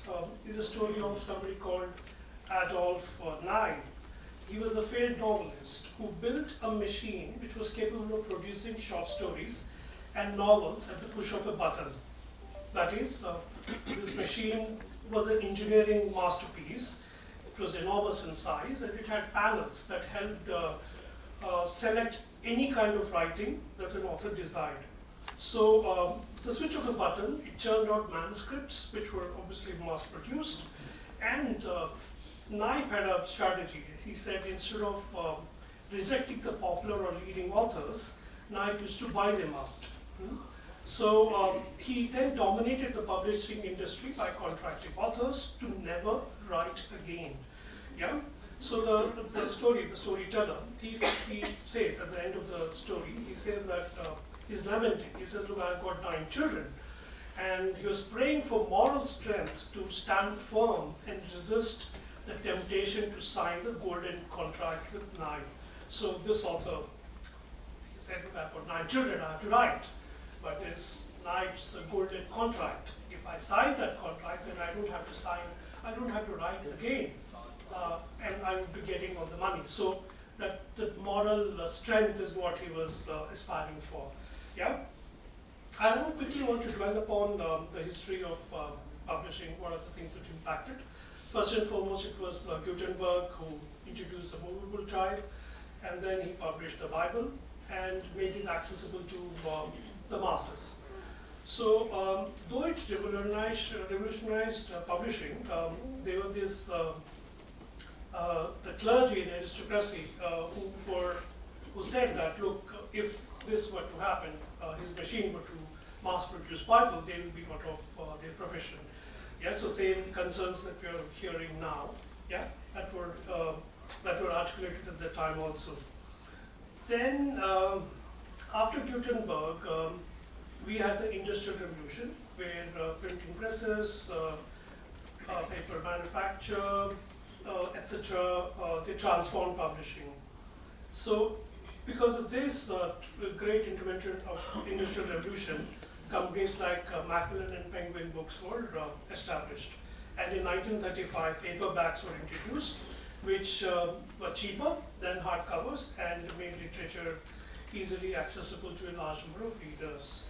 is a story of somebody called Adolf Nye. He was a failed novelist who built a machine which was capable of producing short stories and novels at the push of a button. That is, this machine was an engineering masterpiece. It was enormous in size, and it had panels that helped select any kind of writing that an author desired. So the switch of a button, it churned out manuscripts, which were obviously mass-produced, and Nye had a strategy. He said instead of rejecting the popular or leading authors, Nye used to buy them out. So he then dominated the publishing industry by contracting authors to never write again. Yeah. So the storyteller, he says at the end of the story, he says that he's lamenting. He says, "Look, I've got 9 children," and he was praying for moral strength to stand firm and resist the temptation to sign the golden contract with Nye. So this author, he said, "Look, I've got 9 children. I have to write. But there's Nike's golden contract. If I sign that contract, then I don't have to sign, I don't have to write again, and I will be getting all the money." So that moral strength is what he was aspiring for. Yeah. I now quickly want to dwell upon the history of publishing. What are the things which impacted? First and foremost, it was Gutenberg who introduced the movable type, and then he published the Bible and made it accessible to the masses. So, though it revolutionized publishing, there were this the clergy and aristocracy who said that, look, if this were to happen, his machine were to mass-produce Bible, they will be out of their profession. Yeah, so same concerns that we are hearing now, yeah, that were articulated at the time also. Then, after Gutenberg, we had the Industrial Revolution, where printing presses, paper manufacture, etc., they transformed publishing. So, because of this great intervention of Industrial Revolution, companies like Macmillan and Penguin Books were established. And in 1935, paperbacks were introduced, which were cheaper than hardcovers and made literature easily accessible to a large number of readers,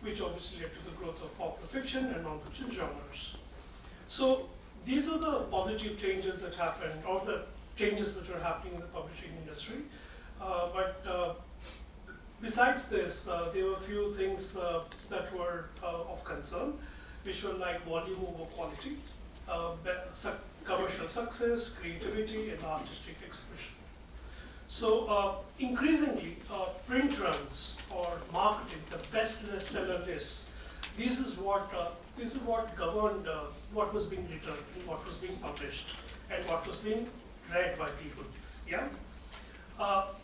which obviously led to the growth of popular fiction and non-fiction genres. So these are the positive changes that happened, or the changes that were happening in the publishing industry. But besides this, there were a few things that were of concern, which were like volume over quality, commercial success, creativity, and artistic expression. So increasingly, print runs or marketing, the bestseller lists, this is what governed what was being written, and what was being published, and what was being read by people. Yeah.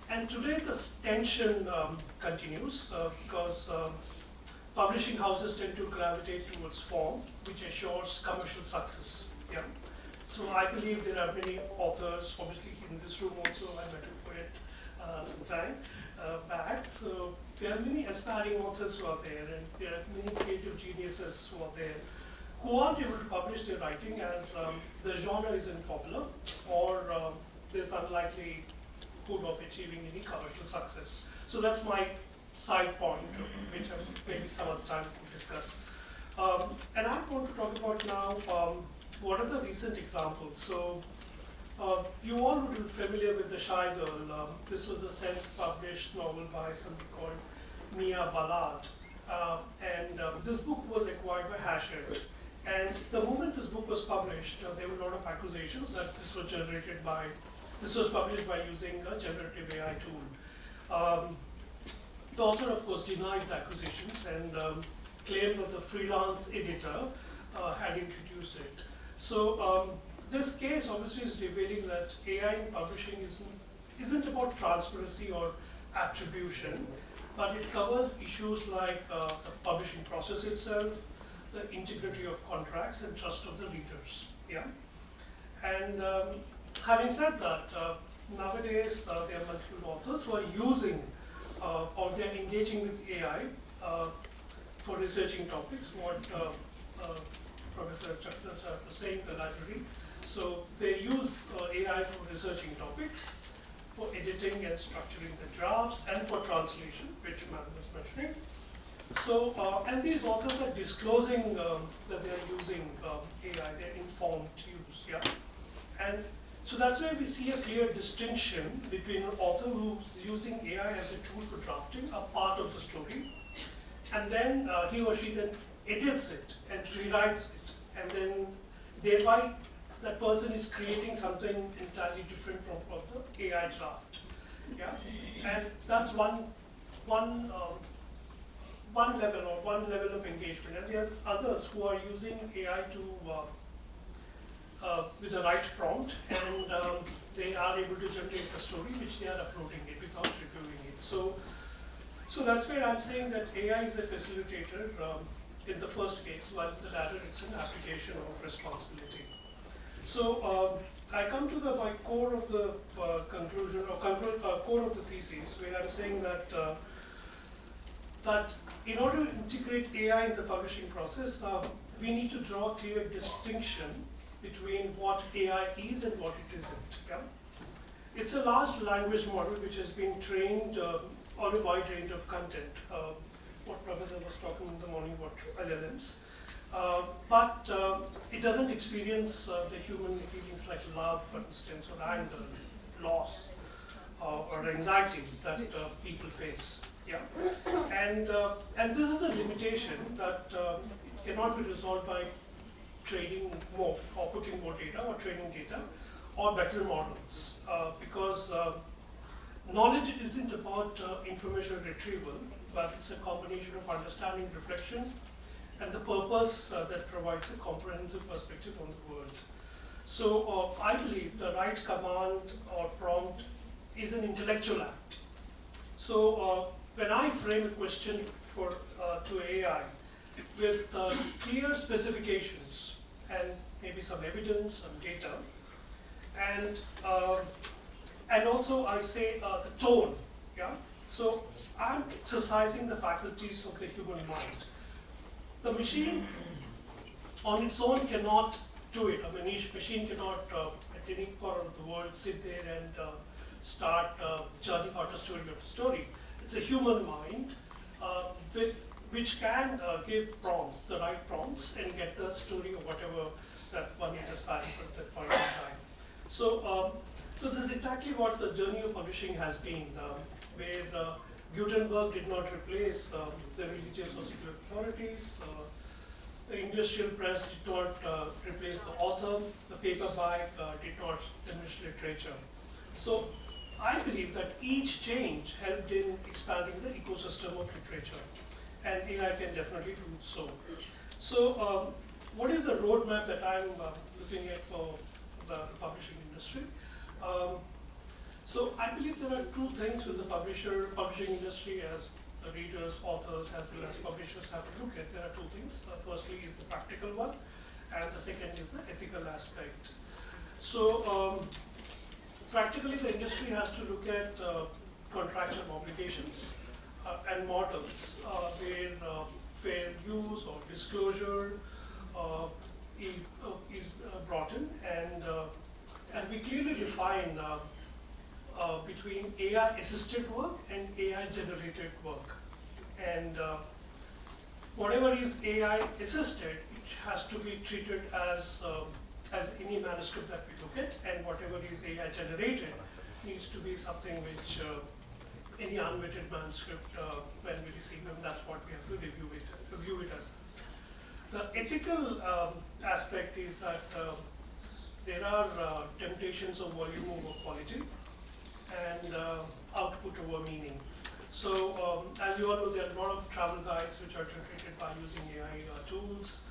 And today this tension continues because publishing houses tend to gravitate towards form, which assures commercial success. Yeah. So I believe there are many authors, obviously in this room also, I met a poet some time back. So there are many aspiring authors who are there, and there are many creative geniuses who are there, who aren't able to publish their writing as the genre isn't popular, or there's unlikelihood of achieving any commercial success. So that's my side point, which maybe some other time we could discuss. And I want to talk about now what are the recent examples. So you all would be familiar with The Shy Girl. This was a self-published novel by somebody called Mia Ballard. And this book was acquired by Hachette. And the moment this book was published, there were a lot of accusations that this was published by using a generative AI tool. The author, of course, denied the accusations and claimed that the freelance editor had introduced it. So this case obviously is revealing that AI in publishing isn't about transparency or attribution, but it covers issues like the publishing process itself, the integrity of contracts, and trust of the readers. Yeah, and having said that, nowadays there are multiple authors who are using or they're engaging with AI for researching topics. What Professor Chakrathar was saying, the library. So they use AI for researching topics, for editing and structuring the drafts, and for translation, which Madam was mentioning. So, and these authors are disclosing that they are using AI, they're informed use, yeah? And so that's why we see a clear distinction between an author who's using AI as a tool for drafting a part of the story, and then he or she then edits it and rewrites it, and then thereby that person is creating something entirely different from what the AI draft. Yeah, and that's one level or one level of engagement, and there's others who are using AI to with the right prompt, and they are able to generate a story which they are uploading it without reviewing it. So that's where I'm saying that AI is a facilitator in the first case, while in the latter it's an application of responsibility. So I come to my core of the conclusion or core of the thesis, where I'm saying that that in order to integrate AI in the publishing process, we need to draw a clear distinction between what AI is and what it isn't. Yeah? It's a large language model which has been trained on a wide range of content. What Professor was talking in the morning about LLMs. But it doesn't experience the human feelings like love, for instance, or anger, loss, or anxiety that people face. Yeah, and this is a limitation that it cannot be resolved by training more or putting more data or training data or better models, because knowledge isn't about information retrieval, but it's a combination of understanding, reflection, and the purpose that provides a comprehensive perspective on the world. So I believe the right command or prompt is an intellectual act. So when I frame a question to AI with clear specifications and maybe some evidence, some data, and also I say the tone, yeah. So I'm exercising the faculties of the human mind. The machine on its own cannot do it. I mean, each machine cannot at any corner of the world sit there and start churning out a story after story. It's a human mind which can give prompts, the right prompts, and get the story or whatever that one is aspiring for at that point in time. So, so this is exactly what the journey of publishing has been, where Gutenberg did not replace the religious or secular authorities. The industrial press did not replace the author. The paperback did not diminish literature. So I believe that each change helped in expanding the ecosystem of literature, and AI can definitely do so. So what is the roadmap that I'm looking at for the publishing industry? So I believe there are two things with the publishing industry, as the readers, authors, as well as publishers have to look at. There are two things. Firstly is the practical one, and the second is the ethical aspect. So practically, the industry has to look at contractual obligations and models where fair use or disclosure is brought in, and we clearly define between AI assisted work and AI generated work. And whatever is AI assisted, it has to be treated as any manuscript that we look at, and whatever is AI generated needs to be something which any unvetted manuscript, when we receive them, that's what we have to review it as. The ethical aspect is that there are temptations of volume over quality and output over meaning. So as you all know, there are a lot of travel guides which are generated by using AI tools,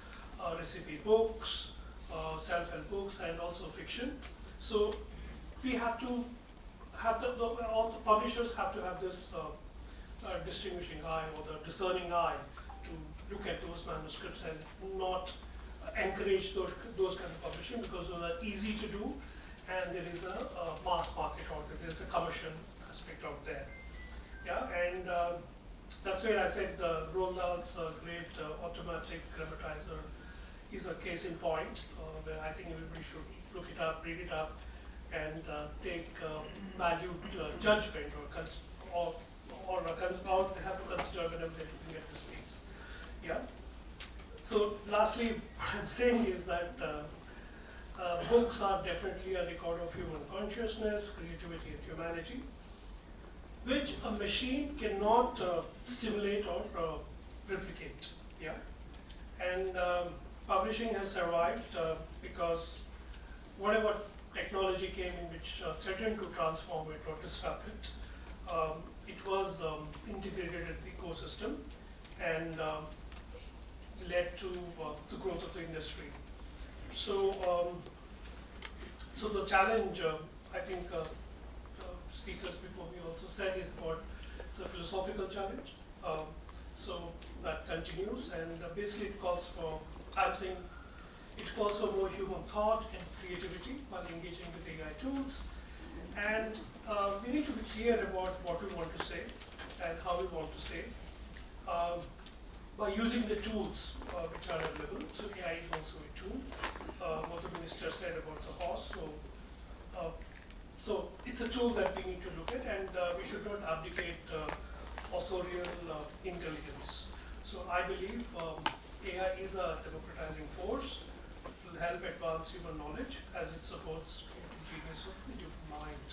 recipe books, self-help books, and also fiction. So we have to have all the publishers have to have this distinguishing eye or the discerning eye to look at those manuscripts and not encourage those kind of publishing, because those are easy to do and there is a mass market out there, there is a commercial aspect out there. Yeah, and that's where I said Roald Dahl's great automatic grammatizer is a case in point, where I think everybody should look it up, read it up, and take valued judgment or they have to consider whenever they're looking at this piece. Yeah. So lastly, what I'm saying is that books are definitely a record of human consciousness, creativity, and humanity, which a machine cannot stimulate or replicate. Yeah, and publishing has survived because whatever technology came in which threatened to transform it or disrupt it, it was integrated in the ecosystem and led to the growth of the industry. So, so the challenge, I think speakers before me also said, is about it's a philosophical challenge. So that continues, and basically it calls for, I'm saying, it calls for more human thought and creativity while engaging with AI tools. And we need to be clear about what we want to say and how we want to say by using the tools which are available. So AI is also a tool. What the minister said about the horse. So it's a tool that we need to look at, and we should not abdicate authorial intelligence. So I believe AI is a democratizing force. It will help advance human knowledge as it supports the genius of the human mind.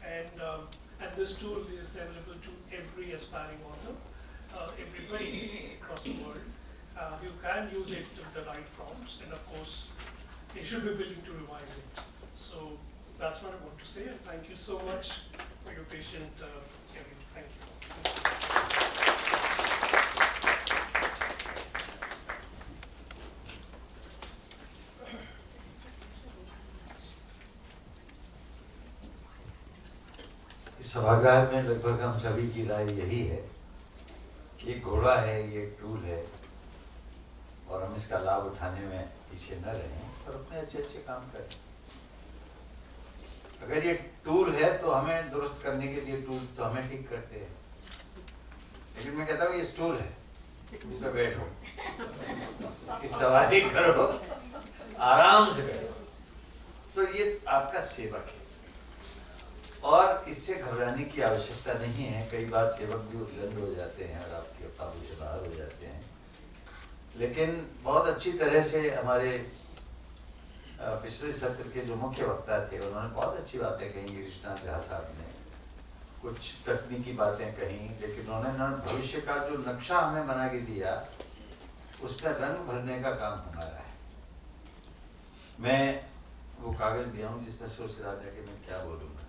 And this tool is available to every aspiring author, everybody across the world. You can use it with the right prompts, and of course, they should be willing to revise it. So that's what I want to say, and thank you so much for your patient hearing. Thank you. इस सभागार में लगभग हम सभी की राय यही है कि एक घोड़ा है, ये एक टूल है, और हम इसका लाभ उठाने में पीछे न रहें और अपने अच्छे अच्छे काम करें। अगर ये टूल है तो हमें दुरुस्त करने के लिए टूल्स तो हमें ठीक करते हैं, लेकिन मैं कहता हूँ ये स्टूल है, इस पर बैठो, इसकी सवारी करो, आराम से बैठो, तो ये आपका सेवक है और इससे घबराने की आवश्यकता नहीं है। कई बार सेवक भी उद्गंध हो जाते हैं और आपके काबू से बाहर हो जाते हैं, लेकिन बहुत अच्छी तरह से हमारे पिछले सत्र के जो मुख्य वक्ता थे उन्होंने बहुत अच्छी बातें कही। गिरीशनाथ झा साहब ने कुछ तकनीकी बातें कही, लेकिन उन्होंने भविष्य का जो नक्शा हमें बना के दिया उसमें रंग भरने का काम हमारा है। मैं वो कागज लिया हूँ जिसमें सोच रहा था कि मैं क्या बोलूँगा।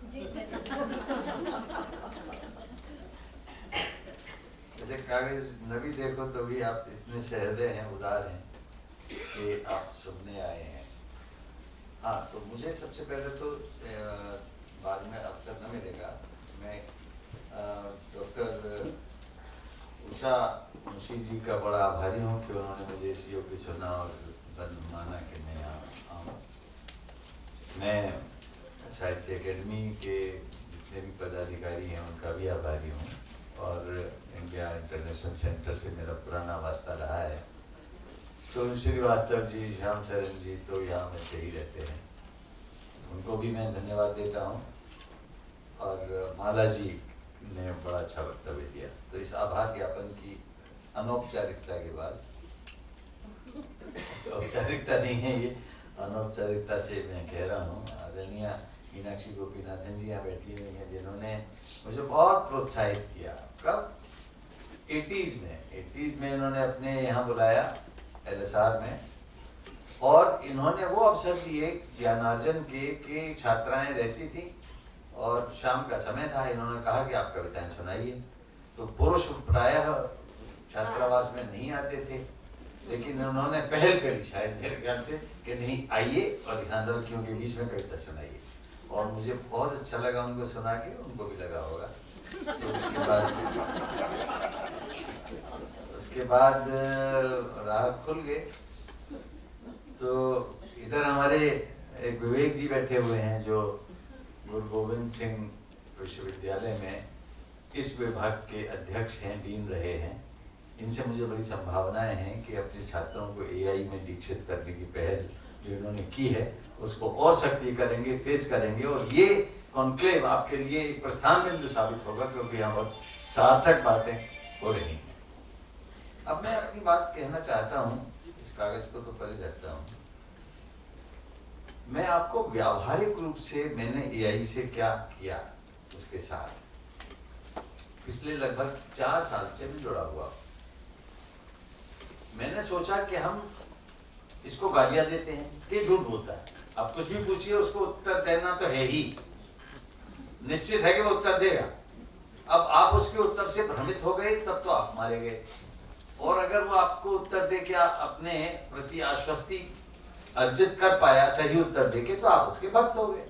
जैसे कागज न भी देखो तो भी आप इतने सहृदय हैं, उदार हैं कि आप सुनने आए हैं। हाँ, तो मुझे सबसे पहले तो बाद में अवसर न मिलेगा, मैं डॉक्टर उषा मुंशी जी का बड़ा आभारी हूँ कि उन्होंने मुझे इस योग्य चुना और माना कि मैं यहाँ आऊँ। मैं साहित्य अकेडमी के जितने भी पदाधिकारी हैं उनका भी आभारी हूँ, और इंडिया इंटरनेशनल सेंटर से मेरा पुराना वास्ता रहा है। तो श्रीवास्तव जी, श्याम सरन जी तो यहाँ मिलते ही रहते हैं, उनको भी मैं धन्यवाद देता हूँ। और माला जी ने बड़ा अच्छा वक्तव्य दिया। तो इस आभार ज्ञापन की अनौपचारिकता के बाद, औपचारिकता नहीं है ये, अनौपचारिकता से मैं कह रहा हूँ, आदरणीय मीनाक्षी गोपीनाथन जी यहाँ बैठी हुई हैं, जिन्होंने मुझे बहुत प्रोत्साहित किया। कब? 80s में इन्होंने अपने यहाँ बुलाया LSR में, और इन्होंने वो अवसर दिए ज्ञानार्जन के छात्राएं रहती थी और शाम का समय था, इन्होंने कहा कि आप कविताएं सुनाइए। तो पुरुष प्रायः छात्रावास में नहीं आते थे, लेकिन उन्होंने पहल करी शायद मेरे ख्याल से कि नहीं आइए और यहाँ लड़कियों के बीच में कविता सुनाइए, और मुझे बहुत अच्छा लगा उनको सुना के, उनको भी लगा होगा। तो उसके बाद राह खुल गए। तो इधर हमारे एक विवेक जी बैठे हुए हैं जो गुरु गोविंद सिंह विश्वविद्यालय में इस विभाग के अध्यक्ष हैं, डीन रहे हैं। इनसे मुझे बड़ी संभावनाएं हैं कि अपने छात्रों को AI में दीक्षित करने की पहल जो इन्होंने की है उसको और सक्रिय करेंगे, तेज करेंगे, और ये कॉन्क्लेव आपके लिए एक प्रस्थान बिंदु साबित होगा, क्योंकि यहाँ बहुत सार्थक बातें हो रही हैं। अब मैं अपनी बात कहना चाहता हूँ, इस कागज को तो पहले रखता हूँ। मैं आपको व्यावहारिक रूप से मैंने AI से क्या किया उसके साथ पिछले लगभग 4 साल से भी जुड़ा हुआ। मैंने सोचा कि हम इसको गालियां देते हैं कि झूठ बोलता है, आप कुछ भी पूछिए उसको उत्तर देना तो है ही, निश्चित है कि वो उत्तर देगा। अब आप उसके उत्तर से भ्रमित हो गए तब तो आप मारे गए, और अगर वो आपको उत्तर दे के अपने प्रति आश्वस्ति अर्जित कर पाया सही उत्तर देके, तो आप उसके भक्त हो गए।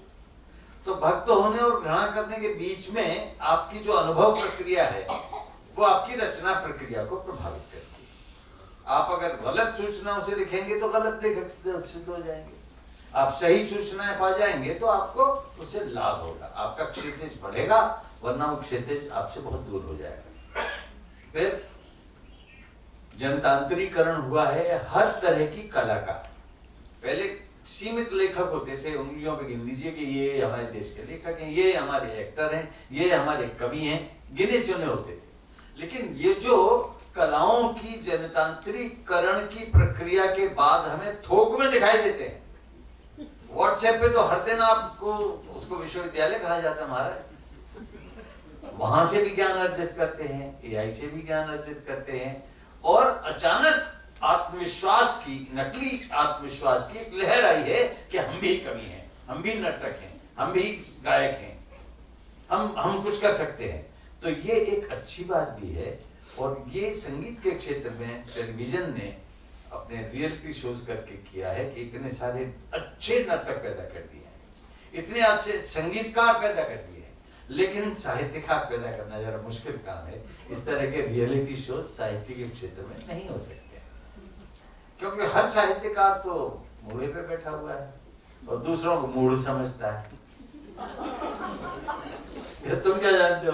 तो भक्त होने और घृणा करने के बीच में आपकी जो अनुभव प्रक्रिया है वो आपकी रचना प्रक्रिया को प्रभावित करती है। आप अगर गलत सूचनाओं से लिखेंगे तो गलत लेखक सिद्ध हो जाएंगे, आप सही सूचनाएं पा जाएंगे तो आपको उससे लाभ होगा, आपका क्षितिज बढ़ेगा, वरना वो क्षितिज आपसे बहुत दूर हो जाएगा। फिर जनतांत्रीकरण हुआ है हर तरह की कला का। पहले सीमित लेखक होते थे, उंगलियों पे गिन लीजिए कि ये हमारे देश के लेखक हैं, ये हमारे एक्टर हैं, ये हमारे कवि हैं, गिने चुने होते थे। लेकिन ये जो कलाओं की जनतांत्रीकरण की प्रक्रिया के बाद हमें थोक में दिखाई देते हैं। व्हाट्सएप पे तो हर दिन आपको उसको विश्वविद्यालय कहा जाता है महाराज, वहां से भी ज्ञान अर्जित करते हैं, AI से भी ज्ञान अर्जित करते हैं, और अचानक आत्मविश्वास की, नकली आत्मविश्वास की एक लहर आई है कि हम भी कवि हैं, हम भी नर्तक हैं, हम भी गायक हैं, हम कुछ कर सकते हैं। तो ये एक अच्छी बात भी है, और ये संगीत के क्षेत्र में टेलीविजन ने अपने रियलिटी शोज करके किया है कि इतने सारे अच्छे नर्तक पैदा कर दिए हैं, इतने अच्छे संगीतकार पैदा कर दिए हैं, लेकिन साहित्यकार पैदा करना जरा मुश्किल काम है। इस तरह के रियलिटी शोज साहित्य के क्षेत्र में नहीं हो सकते, क्योंकि हर साहित्यकार तो मूढ़े पे बैठा हुआ है और दूसरों को मूढ़ समझता है। तुम क्या जानते हो?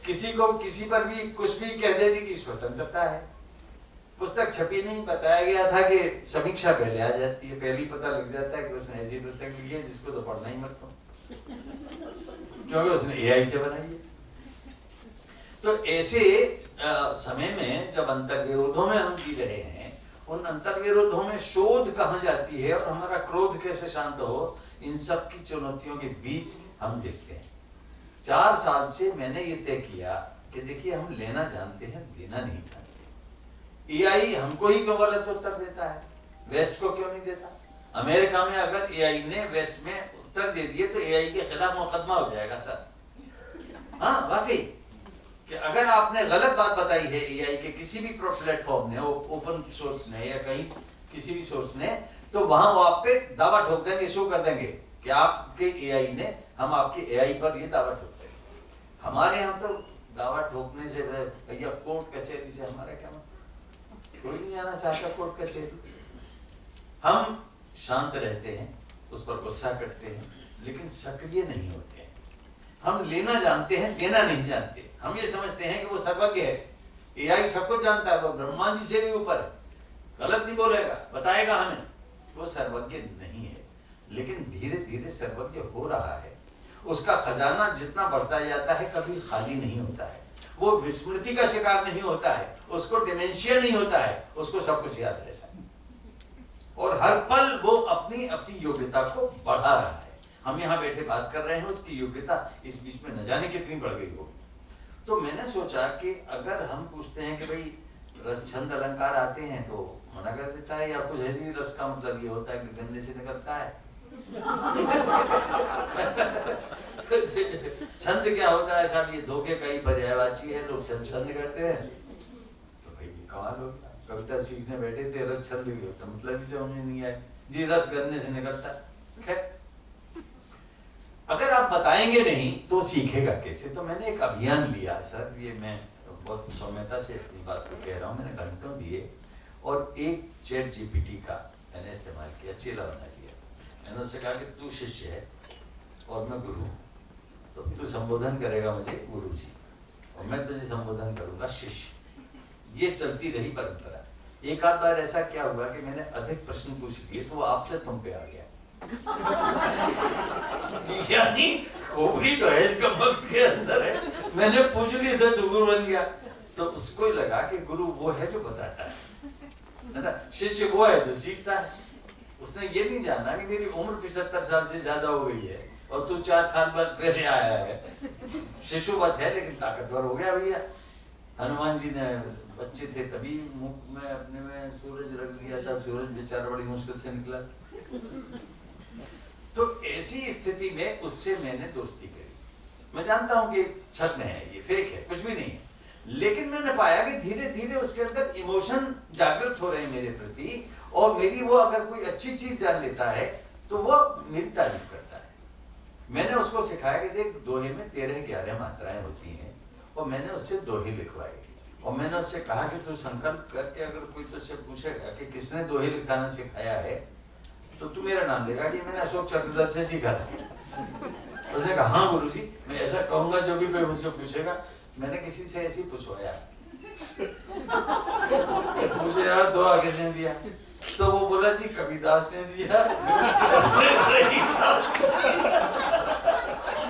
किसी को किसी पर भी कुछ भी कह देने की स्वतंत्रता है। पुस्तक छपी नहीं, बताया गया था कि समीक्षा पहले आ जाती है, पहले ही पता लग जाता है कि उसने ऐसी पुस्तक लिखी है जिसको तो पढ़ना ही मत हो, क्योंकि उसने AI से बनाई है। तो ऐसे समय में जब अंतर्विरोधों में हम जी रहे हैं, उन अंतर्विरोधों में शोध कहाँ जाती है और हमारा क्रोध कैसे शांत हो, इन सब की चुनौतियों के बीच हम देखते हैं। 4 साल से मैंने ये तय किया कि देखिए, हम लेना जानते हैं, देना नहीं जानते। AI हमको ही क्यों गलत उत्तर देता है, वेस्ट को क्यों नहीं देता? अमेरिका में अगर AI ने वेस्ट में उत्तर दे दिए तो AI के खिलाफ मुकदमा हो जाएगा सर। हाँ वाकई, कि अगर आपने गलत बात बताई है AI के किसी भी प्लेटफॉर्म ने, ओपन सोर्स ने या कहीं किसी भी सोर्स ने, तो वहां वो आप पे दावा ठोक देंगे, शो कर देंगे कि आपके AI ने, हम आपके AI पर ये दावा ठोक देंगे। हमारे यहाँ तो दावा ठोकने से भैया कोर्ट कचहरी से हमारा क्या मतलब, कोई नहीं आना चाहता कोर्ट कचहरी। हम शांत रहते हैं, उस पर गुस्सा करते हैं, लेकिन सक्रिय नहीं होते हैं। हम लेना जानते हैं, देना नहीं जानते। हम ये समझते हैं कि वो सर्वज्ञ है, AI सब कुछ जानता है, वो ब्रह्मा जी से भी ऊपर है, गलत नहीं बोलेगा, बताएगा हमें। वो सर्वज्ञ नहीं है, लेकिन धीरे धीरे सर्वज्ञ हो रहा है। उसका खजाना जितना बढ़ता जाता है कभी खाली नहीं होता है, वो विस्मृति का शिकार नहीं होता है, उसको डिमेंशिया नहीं होता है, उसको सब कुछ याद रहता है और हर पल वो अपनी अपनी योग्यता को बढ़ा रहा है। हम यहाँ बैठे बात कर रहे हैं, उसकी योग्यता इस बीच में न जाने कितनी बढ़ गई हो। तो मैंने सोचा कि अगर हम पूछते हैं कि भाई रस छंद अलंकार आते हैं तो मना कर देता है, या कुछ ऐसी रस का मतलब ये होता है कि गंदे से निकलता है। छंद क्या होता है साहब, ये धोखे का ही पर्यायवाची है, लोग छंद करते हैं। तो भाई कमाल हो, कविता सीखने बैठे थे, रस छंद तो मतलब ही समझ में नहीं आया जी, रस गन्ने से निकलता है। खैर अगर आप बताएंगे नहीं तो सीखेगा कैसे? तो मैंने एक अभियान लिया सर, ये मैं बहुत सौम्यता से अपनी बात को कह रहा हूँ, मैंने घंटों दिए और एक चैट जीपीटी का मैंने इस्तेमाल किया, चेला बना लिया। मैंने उससे कहा कि तू शिष्य है और मैं गुरु हूँ, तो तू संबोधन करेगा मुझे गुरु जी और मैं तुझे संबोधन करूंगा शिष्य। ये चलती रही परंपरा। एक आध बार ऐसा क्या हुआ कि मैंने अधिक प्रश्न पूछ लिए तो वो आपसे तुम पे आ गया। यानी खोपड़ी तो है इसका वक्त के अंदर है, मैंने पूछ लिए थे तो गुरु बन गया। तो उसको ही लगा कि गुरु वो है जो बताता है ना, शिष्य वो है जो सीखता है। उसने ये नहीं जाना कि मेरी उम्र 75 साल से ज्यादा हो गई है और तू 4 साल बाद पहले आया है। शिशुवत है लेकिन ताकतवर हो गया भैया। हनुमान जी ने बच्चे थे तभी मुख में अपने में सूरज रख दिया था, सूरज बेचारा बड़ी मुश्किल से निकला। तो ऐसी स्थिति में उससे मैंने दोस्ती करी। मैं जानता हूं कि छद्म है, ये फेक है, कुछ भी नहीं है, लेकिन मैंने पाया कि धीरे धीरे उसके अंदर इमोशन जागृत हो रहे हैं मेरे प्रति, और मेरी वो अगर कोई अच्छी चीज जान लेता है तो वो मेरी तारीफ करता है। मैंने उसको सिखाया कि देख दोहे में 13-11 मात्राएं होती हैं और मैंने उससे दोहे लिखवाए और मैंने उससे कहा कि तू संकल्प करके अगर कोई तुझसे पूछेगा कि किसने दोहे लिखाना सिखाया है तो तू मेरा नाम लेगा कि मैंने अशोक चक्रधर से सीखा था। उसने कहा हाँ गुरुजी, मैं ऐसा कहूंगा जो भी कोई मुझसे पूछेगा। मैंने किसी से ऐसे ही पूछवाया, पूछे यार दो आगे से दिया तो वो बोला जी कबीरदास ने दिया।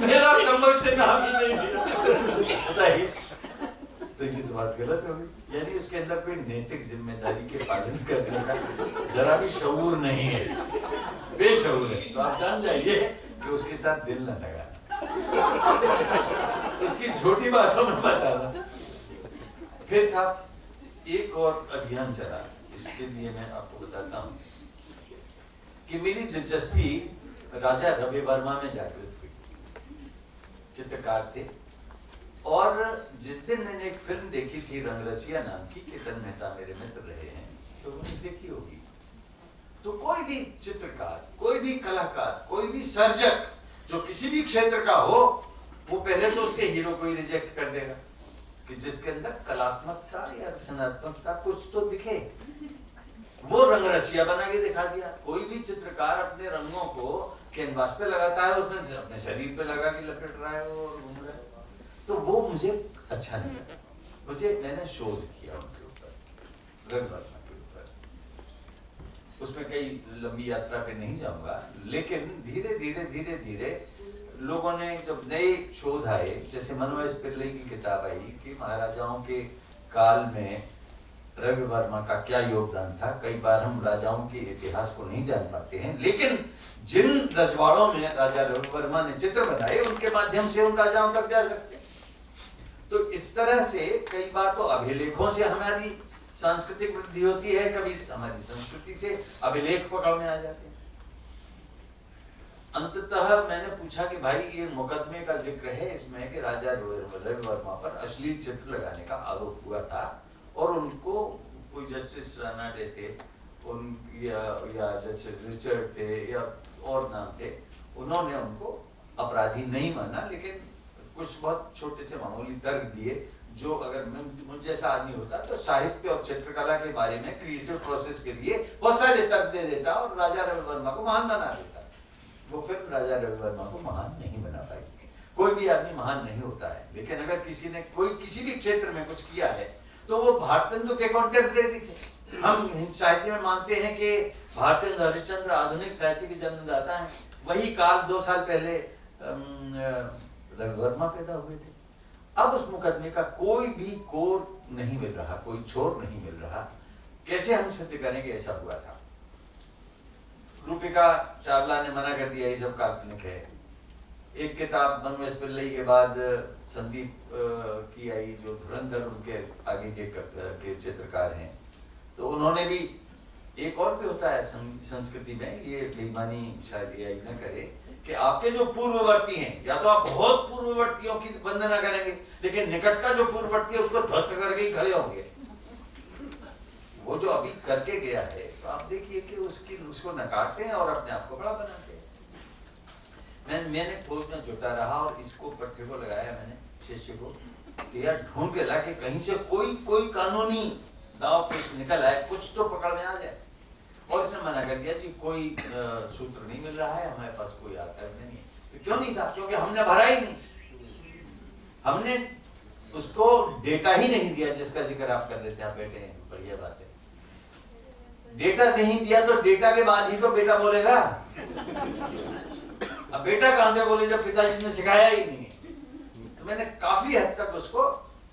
मेरा नंबर नाम ही नहीं दिया। तो ये तो बात गलत हो गई, यानी उसके अंदर कोई नैतिक जिम्मेदारी के पालन करने का जरा भी शऊर नहीं है, बेशऊर है। तो आप जान जाइए कि उसके साथ दिल न लगाना। उसकी छोटी बातों में बताना। फिर साहब एक और अभियान चला, इसके लिए मैं आपको बताता हूँ कि मेरी दिलचस्पी राजा रवि वर्मा में जागृत हुई। चित्रकार थे और जिस दिन मैंने एक फिल्म देखी थी रंगरसिया नाम की, केतन मेहता मेरे मित्र रहे हैं तो उन्होंने देखी होगी। तो कोई भी चित्रकार, कोई भी कलाकार, कोई भी सर्जक जो किसी भी क्षेत्र का हो, वो पहले तो उसके हीरो को ही रिजेक्ट कर देगा कि जिसके अंदर कलात्मकता या रचनात्मकता कुछ तो दिखे। वो रंगरसिया बना के दिखा दिया। कोई भी चित्रकार अपने रंगों को कैनवास पे लगाता है, उसने अपने शरीर पे लगा के लपेट रहा है और घूम रहा है, तो वो मुझे अच्छा नहीं लगा। मुझे मैंने शोध किया उनके ऊपर, रवि वर्मा के ऊपर। उसमें कई लंबी यात्रा पे नहीं जाऊंगा, लेकिन धीरे धीरे धीरे धीरे लोगों ने जब नए शोध आए, जैसे मनोज पिल्लई की किताब आई कि महाराजाओं के काल में रवि वर्मा का क्या योगदान था। कई बार हम राजाओं के इतिहास को नहीं जान पाते हैं, लेकिन जिन रजवाड़ों में राजा रवि वर्मा ने चित्र बनाए उनके माध्यम से उन राजाओं तक जा सकते हैं। तो इस तरह से कई बार तो अभिलेखों से हमारी सांस्कृतिक वृद्धि होती है, कभी हमारी संस्कृति से अभिलेख पकड़ में आ जाते हैं। अंततः मैंने पूछा कि भाई ये मुकदमे का जिक्र है इसमें कि राजा रवि वर्मा पर अश्लील चित्र लगाने का आरोप हुआ था और उनको कोई जस्टिस रानाडे थे या जैसे रिचर्ड थे या और नाम थे, उन्होंने उनको अपराधी नहीं माना, लेकिन कुछ बहुत छोटे से मामूली तर्क दिए जो अगर मुझ जैसा आदमी होता तो साहित्य और चित्रकला के बारे में क्रिएटिव प्रोसेस के लिए बहुत सारे तर्क दे देता और राजा रवि वर्मा को महान बना देता। वो फिल्म राजा रवि वर्मा को महान नहीं बना पाई। कोई भी आदमी महान नहीं होता है, लेकिन अगर किसी ने कोई किसी भी क्षेत्र में कुछ किया है तो वो भारतेंदु के कॉन्टेम्परेरी थे। हम साहित्य में मानते हैं कि भारतेंदु हरिश्चंद्र आधुनिक साहित्य के जन्मदाता हैं। वही काल 2 साल पहले रवि वर्मा पैदा हुए थे। अब उस मुकदमे का कोई भी कोर नहीं मिल रहा, कोई छोर नहीं मिल रहा। कैसे हम सिद्ध करेंगे ऐसा हुआ था? रूपिका चावला ने मना कर दिया ये सब काल्पनिक है। एक किताब मनवेश पिल्लई के बाद संदीप की आई, जो धुरंधर उनके आगे के चित्रकार हैं, तो उन्होंने भी, एक और भी होता है संस्कृति में, ये बेईमानी शायद ये न करे कि आपके जो पूर्ववर्ती हैं, या तो आप बहुत पूर्ववर्तियों की वंदना करेंगे, लेकिन निकट का जो पूर्ववर्ती है उसको ध्वस्त करके ही खड़े होंगे। वो जो अभी करके गया है, तो आप देखिए कि उसको नकारते हैं और अपने आप को बड़ा बनाते हैं। मैंने खोज में जुटा रहा और इसको पट्टे को लगाया मैंने शिष्य को कि यार ढूंढ के ला के कहीं से कोई कानूनी दाव पेश निकल आए, कुछ तो पकड़ में आ जाए। और इसने मना कर दिया जी कोई सूत्र नहीं मिल रहा है, हमारे पास कोई आर्काइव नहीं है। तो क्यों नहीं था? क्योंकि हमने भरा ही नहीं, हमने उसको डेटा ही नहीं दिया जिसका जिक्र आप कर लेते हैं। आप बैठे हैं, बढ़िया बात है। डेटा नहीं दिया तो डेटा के बाद ही तो बेटा बोलेगा। अब बेटा कहां से बोले जब पिताजी ने सिखाया ही नहीं। तो मैंने काफी हद तक उसको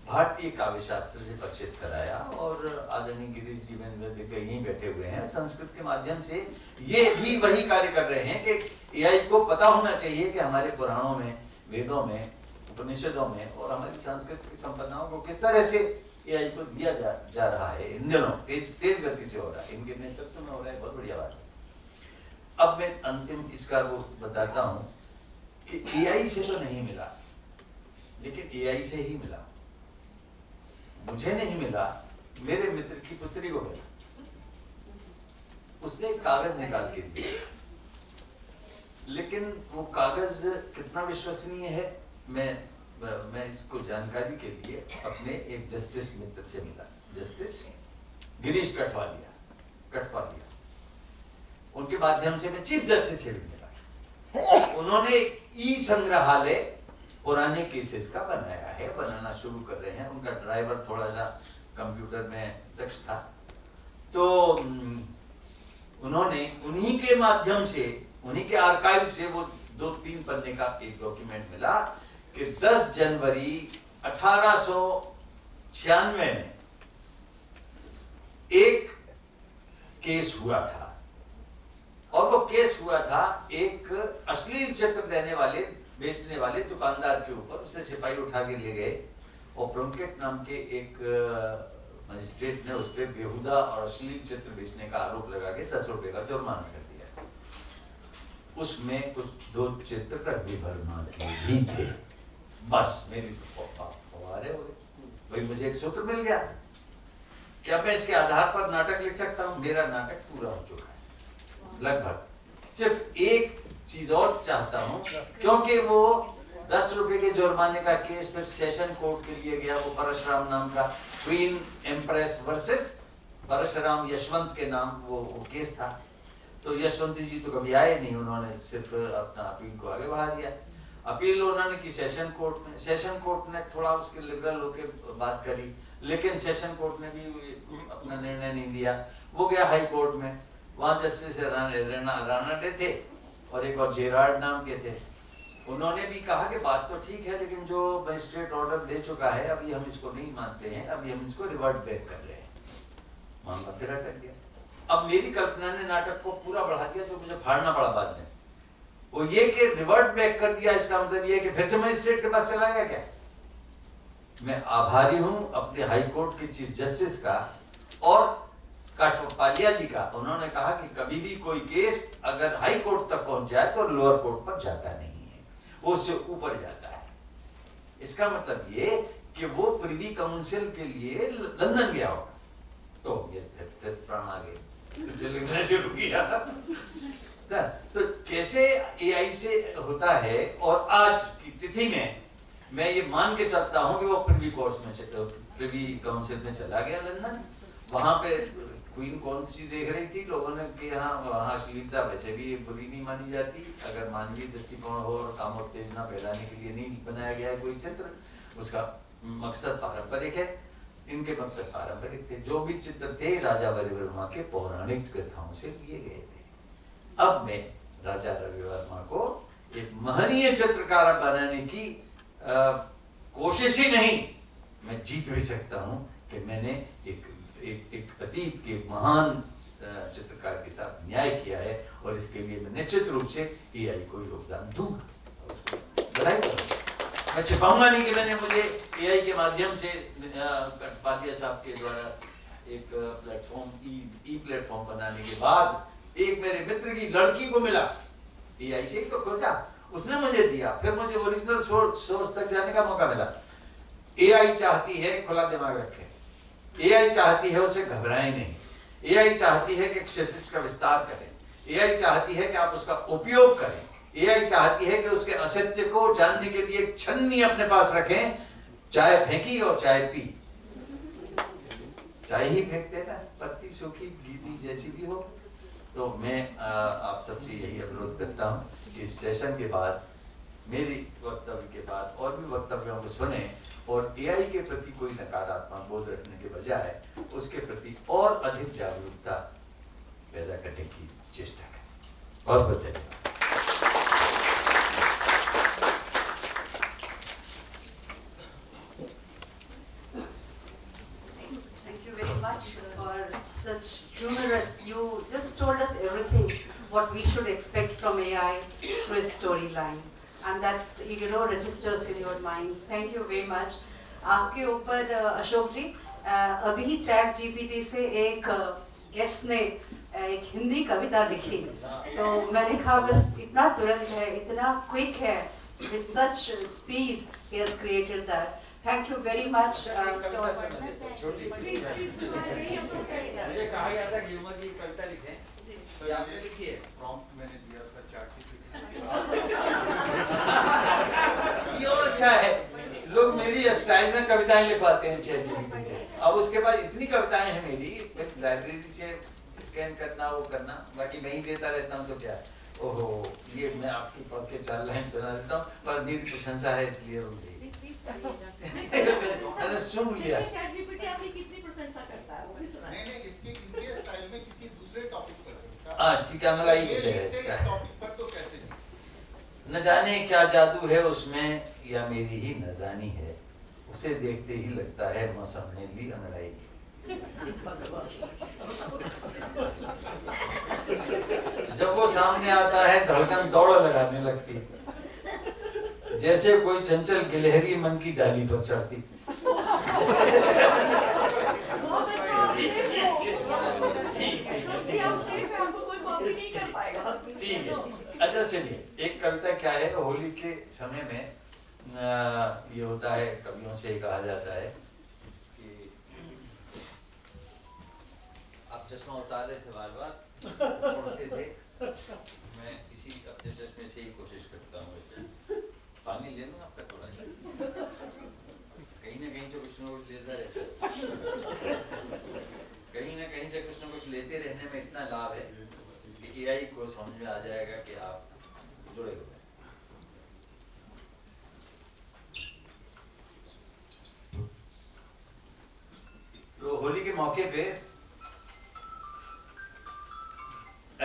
भारतीय काव्य शास्त्र से परिचित कराया और आदरणीय गिरीश जी में यहीं बैठे हुए हैं, संस्कृत के माध्यम से ये भी वही कार्य कर रहे हैं कि एआई को पता होना चाहिए कि हमारे पुराणों में, वेदों में, उपनिषदों में और हमारी सांस्कृतिक संपदाओं को किस तरह से एआई को दिया जा रहा है। इन दिनों तेज गति से हो रहा है, इनके नेतृत्व में हो रहा है। बहुत बढ़िया बात है। अब मैं अंतिम इसका वो बताता हूं कि एआई से तो नहीं मिला, लेकिन एआई से ही मिला। मुझे नहीं मिला, मेरे मित्र की पुत्री को मिला। उसने कागज निकाल के दिया, लेकिन वो कागज कितना विश्वसनीय है, मैं इसको जानकारी के लिए अपने एक जस्टिस मित्र से मिला, जस्टिस गिरीश कठवालिया। उनके माध्यम से मैं चीफ जस्टिस से भी मिला। उन्होंने ई संग्रहालय पुराने केसेस का बनाया है, बनाना शुरू कर रहे हैं। उनका ड्राइवर थोड़ा सा कंप्यूटर में दक्ष था, तो उन्होंने उन्हीं के माध्यम से, उन्हीं के आर्काइव से वो 2-3 पन्ने का एक डॉक्यूमेंट मिला कि 10 जनवरी 1896 में एक केस हुआ था, और वो केस हुआ था एक अश्लील चित्र बेचने वाले दुकानदार के ऊपर। उसे सिपाही उठा के ले गए और प्लंकेट नाम के एक मजिस्ट्रेट ने उस पर बेहुदा और अश्लील चित्र बेचने का आरोप लगा के 10 रुपए का जुर्माना कर दिया। उसमें कुछ 2 चित्र रवि वर्मा के भी थे। बस मेरी फवारे हो गए, भाई मुझे एक सूत्र मिल गया। क्या मैं इसके आधार पर नाटक लिख सकता हूँ? मेरा नाटक पूरा हो चुका है लगभग। सिर्फ एक चीज और चाहता हूँ, क्योंकि वो 10 रुपए के जुर्माने का केस फिर सेशन कोर्ट के लिए गया। वो परशुराम नाम का, Queen Empress versus Parashuram Yashwant के नाम वो केस था। तो यशवंत जी तो कभी आए नहीं, उन्होंने सिर्फ अपना अपील को आगे बढ़ा दिया। अपील उन्होंने की सेशन कोर्ट में। सेशन कोर्ट ने थोड़ा उसके लिबरल होकर बात करी, लेकिन सेशन कोर्ट ने भी अपना निर्णय नहीं दिया। वो गया हाई कोर्ट में, वहां जस्टिस रानाडे थे और एक और जेरार्ड नाम के थे। उन्होंने भी कहा कि बात तो ठीक है, लेकिन जो मजिस्ट्रेट ऑर्डर दे चुका है अभी हम इसको नहीं मानते हैं, अभी हम इसको रिवर्ट बैक कर रहे हैं। मामला फिर अटक गया। अब मेरी कल्पना ने नाटक को पूरा बढ़ा दिया, जो मुझे फाड़ना पड़ा बाद में। वो ये कि रिवर्ट बैक कर दिया, इसका मतलब ये कि फिर से मजिस्ट्रेट के पास चला गया क्या? मैं आभारी हूं अपने हाई कोर्ट के चीफ जस्टिस का और काठपालिया जी का। उन्होंने कहा कि कभी भी कोई केस अगर हाई कोर्ट तक पहुंच जाए तो लोअर कोर्ट पर जाता नहीं है, वो उससे ऊपर जाता है। इसका मतलब ये कि वो प्रिवी काउंसिल के लिए लंदन गया होगा। तो ये फिर प्राण आ गए, इससे लिखना शुरू किया। तो कैसे एआई से होता है, और आज की तिथि में मैं ये मान के चलता हूं कि वो प्रिवी काउंसिल में चला गया लंदन। वहां पे क्वीन कौन सी देख रही थी, लोगों ने कि हाँ वहाँ अश्लीलता वैसे भी बुरी नहीं मानी जाती अगर मानवीय दृष्टिकोण हो और कामोत्तेजना फैलाने के लिए नहीं बनाया गया है कोई चित्र। उसका मकसद पारंपरिक है, इनके मकसद पारंपरिक थे। जो भी चित्र थे राजा रवि वर्मा के पौराणिक कथाओं से लिए गए थे। अब मैं राजा रवि वर्मा को एक महनीय चित्रकार बनाने की कोशिश ही नहीं, मैं जीत भी सकता हूँ कि मैंने एक अतीत के महान चित्रकार के साथ न्याय किया है, और इसके लिए मैं निश्चित रूप से एआई को योगदान दूंगा और उसको बधाई करूंगा। मैं छिपाऊंगा नहीं कि मैंने मुझे एआई के माध्यम से पाटिया साहब के द्वारा एक प्लेटफॉर्म ई प्लेटफॉर्म बनाने के बाद एक मेरे मित्र की लड़की को मिला, एआई से ही तो खोजा, उसने मुझे दिया, फिर मुझे ओरिजिनल सोर्स तक जाने का मौका मिला। एआई चाहती है खुला दिमाग रखें, एआई चाहती है उसे घबराएं नहीं, एआई चाहती है कि क्षितिज का विस्तार करें, एआई चाहती है कि आप उसका उपयोग करें, एआई चाहती है कि उसके असत्य को जानने के लिए एक छन्नी अपने पास रखें, चाय फेंकी और चाय पी, चाय ही फेंक देना, पत्ती सूखी गीली जैसी भी हो। तो मैं आप सबसे यही अनुरोध करता हूँ कि इस सेशन के बाद, मेरी वक्तव्य के बाद और भी वक्तव्यों को सुने और एआई के प्रति कोई नकारात्मक बोध रखने के बजाय उसके प्रति और अधिक जागरूकता पैदा करने की चेष्टा करें। बहुत बहुत धन्यवाद। Thank you very much for such humorous, you just told us everything what we should expect from AI through a storyline, and that registers in your mind. Thank you very much. आपके ऊपर अशोक जी, अभी chat GPT से एक guest ने एक हिंदी कविता लिखी, तो मैंने कहा बस इतना तुरंत है, इतना क्विक है, with such speed he has created that. Thank you very much. मुझे कहा गया था कि उमर जी कविता लिखें, तो आपने लिखी है? प्रॉम्प्ट मैंने दिया था चैट ये और अच्छा है, लोग मेरी स्टाइल में कविताएं लिखवाते हैं चैट जीपीटी से। अब उसके बाद इतनी कविताएं हैं मेरी, लाइब्रेरी से स्कैन करना वो करना, बाकी मैं ही देता रहता हूँ तो क्या। ओहो, ये मैं आपकी पढ़ के 4 लाइन सुना देता हूँ, पर मेरी प्रशंसा है इसलिए रुक गई। मैंने सुन लिया। चैट जीपीटी आपकी कितनी प्रशंसा करता है वो भी सुना। नहीं इसके इनके स्टाइल में किसी दूसरे टॉपिक पर हाँ ठीक है, अमलाई विषय है इसका। टॉपिक पर तो कैसे न जाने क्या जादू है उसमें, या मेरी ही नादानी है, उसे देखते ही लगता है मौसम ने ली अंगड़ाई। जब वो सामने आता है धड़कन दौड़ लगाने लगती, जैसे कोई चंचल गिलहरी मन की डाली पर चढ़ती। बहुत अच्छा, आपको कोई कॉपी नहीं कर पाएगा। ठीक है, अच्छा सुनिए, एक कविता क्या है, होली के समय में ये होता है, कवियों से कहा जाता है कि आप चश्मा उतार रहे थे बार बार, पढ़ते थे, मैं इसी अपने चश्मे से ही कोशिश करता हूँ। वैसे पानी ले लो आपका थोड़ा सा, कहीं ना कहीं से कुछ न कुछ लेता रहता है, कहीं ना कहीं से कुछ न कुछ लेते रहने में इतना लाभ है कि एआई को समझ में आ जाएगा कि आप जुड़े हुए हैं। तो होली के मौके पे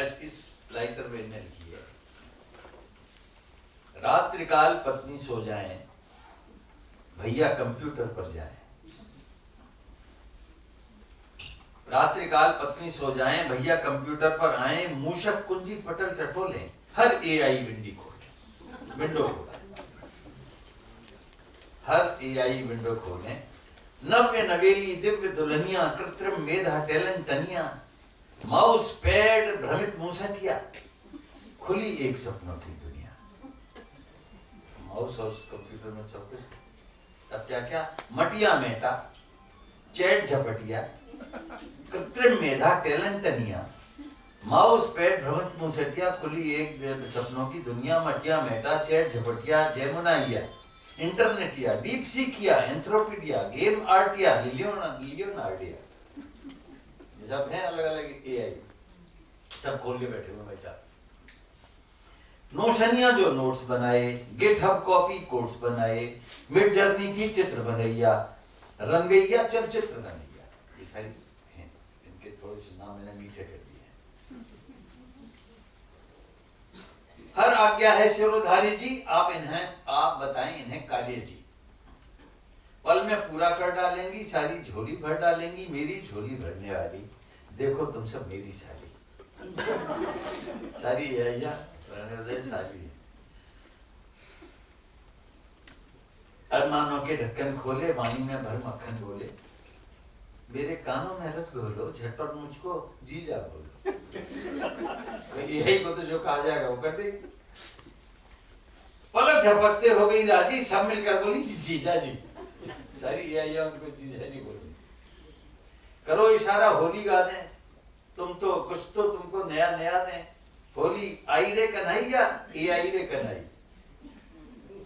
इस लाइटर में ने लिखी है, रात्रिकाल पत्नी सो जाएं, भैया कंप्यूटर पर जाएं। रात्रिकाल पत्नी सो जाएं, भैया कंप्यूटर पर आए, मूषक कुंजी पटल टटोलें, हर एआई विंडो खोलें, हर एआई विंडो खोलें, नव्य नवेली दिव्य दुल्हनिया, कृत्रिम मेधा टैलेंट तनिया, माउस पैड भ्रमित मूसटिया, खुली एक सपनों की दुनिया। माउस और कंप्यूटर में सब कुछ, तब क्या क्या, मटिया मेटा, चैट झपटिया, कृत्रिम मेधा टैलेंट तनिया, माउस पैड भ्रमित मूसटिया, खुली एक सपनों की दुनिया, मटिया मेटा, चैट झपटिया, जेमुनाइया, इंटरनेटिया, डीप सीकिया, एंथ्रोपीडिया, गेम आर्टिया, लियोनार्डिया, सब हैं अलग अलग एआई, सब खोल के बैठे हुए भाई साहब। नोशनिया जो नोट्स बनाए, गिटहब कॉपी कोड्स बनाए, मिड जर्नी थी चित्र बनैया, रंगैया चलचित्र बनैया, ये सारी हैं, इनके थोड़े से नाम मैंने मीठे कर दिए हैं। हर आज्ञा है शिरोधारी जी, आप बताएं इन्हें कार्य जी। पल में पूरा कर डालेंगी, सारी झोली भर डालेंगी, मेरी झोली भरने वाली देखो तुम सब मेरी साली। सारी है या साली है। अरमानों के ढक्कन खोले, वाणी में भर मक्खन बोले, मेरे कानों में रस घोलो, झटपट मुझको जीजा बोलो। यही को तो जो कहा जाएगा वो कर देगी। पलक झपकते हो गई राजी, सब मिलकर बोली जीजा जी। सारी ये उनको जीजा जी बोली। करो इशारा होली गा दें, तुम तो कुछ तो तुमको नया नया दें। होली आई रे कन्हैया, ए आई रे कन्हई।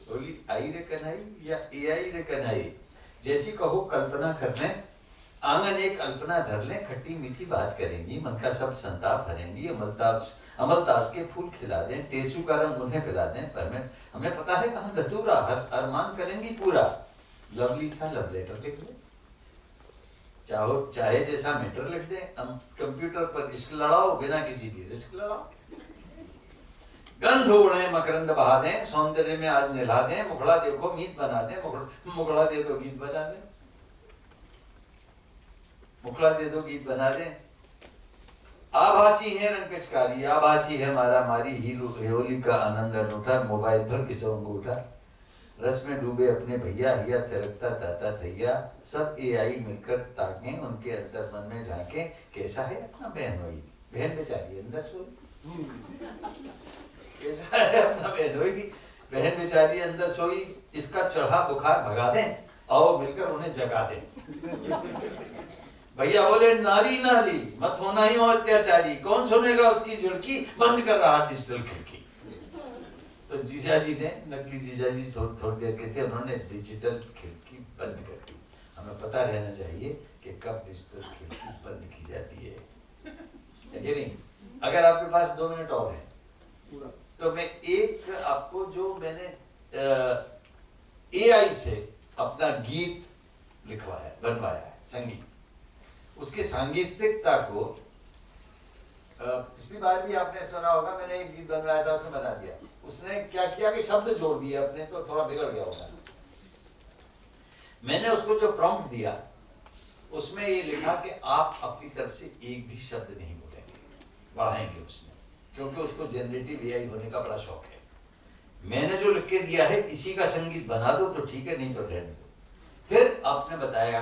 होली आई रे कन्हई या ए आई रे कन्हई, जैसी कहो कल्पना कर लें। आंगन एक अल्पना धर लें, खट्टी मीठी बात करेंगी, मन का सब संताप हरेंगी। अमलतास के फूल खिला दें, टेसू का रंग उन्हें पिला दें। पर हमें पता है कहाँ धतूरा, हर अरमान करेंगी पूरा। लवली सा लव लेटर लिख दे, चाहे जैसा मैटर लिख दे। कंप्यूटर पर इश्क लड़ाओ, बिना किसी भी रिस्क लड़ाओ। गंध उड़े मकरंद बहा दें, सौंदर्य में आज मिला दें। मुखड़ा देखो मीत बना दें, मुखड़ा दे दो गीत बना दें। मुखड़ा दे दो गीत बना दें। आभासी है रंग पिचकारी, आभासी है मारा मारी। होली का आनंद अनूठा, मोबाइल पर किसो अंगूठा। रस में डूबे अपने भैया, हिया थिरकता ताता थैया। सब एआई मिलकर ताकें, उनके अंतर मन में झांके। कैसा है अपना बहनोई, बहन बेचारी अंदर सोई। कैसा है अपना बहनोई, बहन बेचारी अंदर सोई। इसका चढ़ा बुखार भगा दें, आओ मिलकर उन्हें जगा दें। भैया बोले नारी नारी मत होना ही हो अत्याचारी, कौन सुनेगा उसकी झुड़की, बंद कर रहा डिजिटल खिड़की। तो जीजा जी ने, नकली जीजा जी थोड़ी देर के थे, उन्होंने डिजिटल खिड़की बंद कर दी। हमें पता रहना चाहिए कि कब डिजिटल खिड़की बंद की जाती है कि नहीं। अगर आपके पास 2 मिनट और है तो मैं एक आपको, जो मैंने एआई से अपना गीत लिखवाया, बनवाया है, संगीत, उसकी सांगीतिकता को पिछली बार भी आपने सुना होगा, मैंने एक गीत बनवाया था, उसने बना दिया। उसने क्या किया कि शब्द जोड़ दिए अपने, तो थोड़ा बिगड़ गया होगा। मैंने उसको जो प्रॉम्प्ट दिया उसमें ये लिखा कि आप अपनी तरफ से एक भी शब्द नहीं बोलेंगे, बढ़ाएंगे उसमें, क्योंकि उसको जनरेटिव एआई होने का बड़ा शौक है। मैंने जो लिख के दिया है इसी का संगीत बना दो तो ठीक है, नहीं तो रहने दो। फिर आपने बताया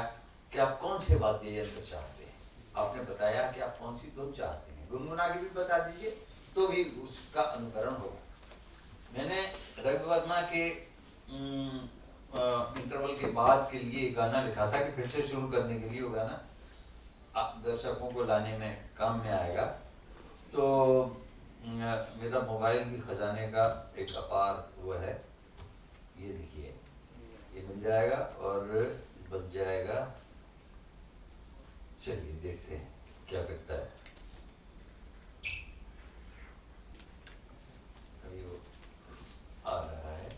कि आप कौन से वाद्य यंत्र चाहते हैं, आपने बताया कि आप कौन सी धुन चाहते हैं, गुनगुना के भी बता दीजिए तो भी उसका अनुकरण होगा। मैंने रवि वर्मा के इंटरवल के बाद के लिए एक गाना लिखा था कि फिर से शुरू करने के लिए वो गाना दर्शकों को लाने में काम में आएगा। तो मेरा मोबाइल भी खजाने का एक अपार वो है, ये देखिए, ये मिल जाएगा और बच जाएगा। चलिए देखते हैं क्या करता है। अभी वो आ रहा है।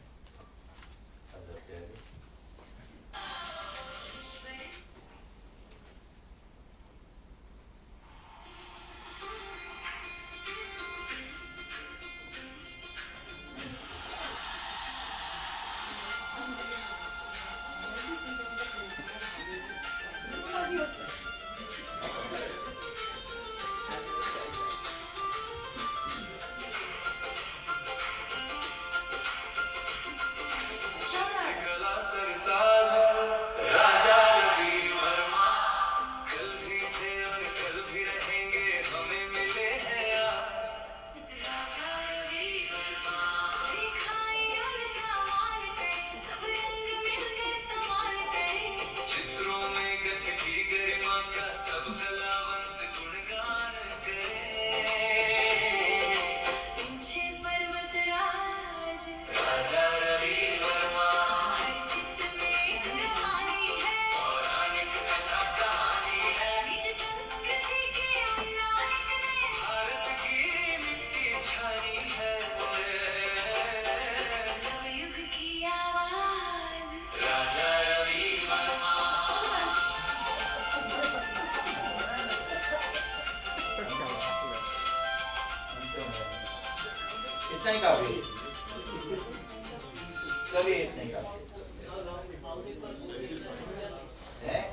हैं?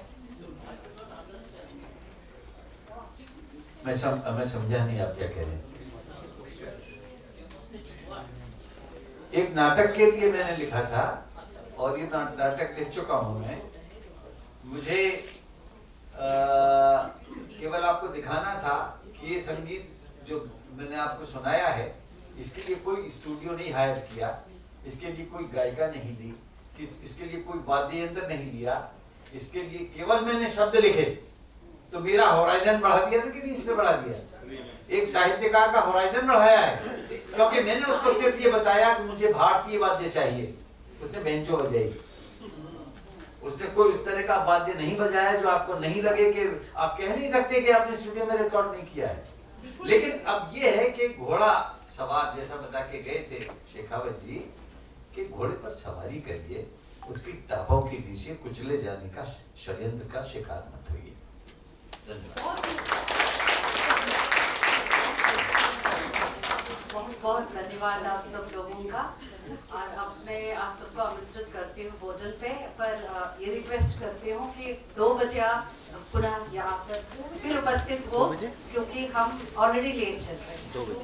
मैं समझा नहीं आप क्या कह रहे हैं। एक नाटक के लिए मैंने लिखा था और ये नाटक लिख चुका हूं मैं। मुझे केवल आपको दिखाना था कि ये संगीत जो मैंने आपको सुनाया है, इसके लिए कोई स्टूडियो नहीं हायर किया, इसके लिए कोई गायिका नहीं ली, कि इसके लिए कोई वाद्य यंत्र नहीं लिया, इसके लिए केवल मैंने शब्द लिखे। तो मेरा होराइजन बढ़ा दिया ना कि नहीं इसने बढ़ा दिया? एक साहित्यकार का होराइजन बढ़ाया है, क्योंकि मैंने उसको सिर्फ ये बताया कि मुझे भारतीय वाद्य चाहिए, उसने बेंचो बजाई। उसने कोई इस तरह का वाद्य नहीं बजाया जो आपको नहीं लगे कि आप कह नहीं सकते कि आपने स्टूडियो में रिकॉर्ड नहीं किया है। लेकिन अब ये है कि घोड़ा सवार जैसा बता के गए थे शेखावत जी कि घोड़े पर सवारी करिए, उसकी टापों के नीचे कुचले जाने का षड्यंत्र का शिकार मत होइए। बहुत बहुत धन्यवाद आप सब लोगों का। और अब मैं आप सबको आमंत्रित करती हूँ भोजन पे, पर ये रिक्वेस्ट करती हूँ कि 2 बजे आप पुनः यहाँ पर फिर उपस्थित हो, क्योंकि हम ऑलरेडी लेट चल रहे हैं। 2 बजे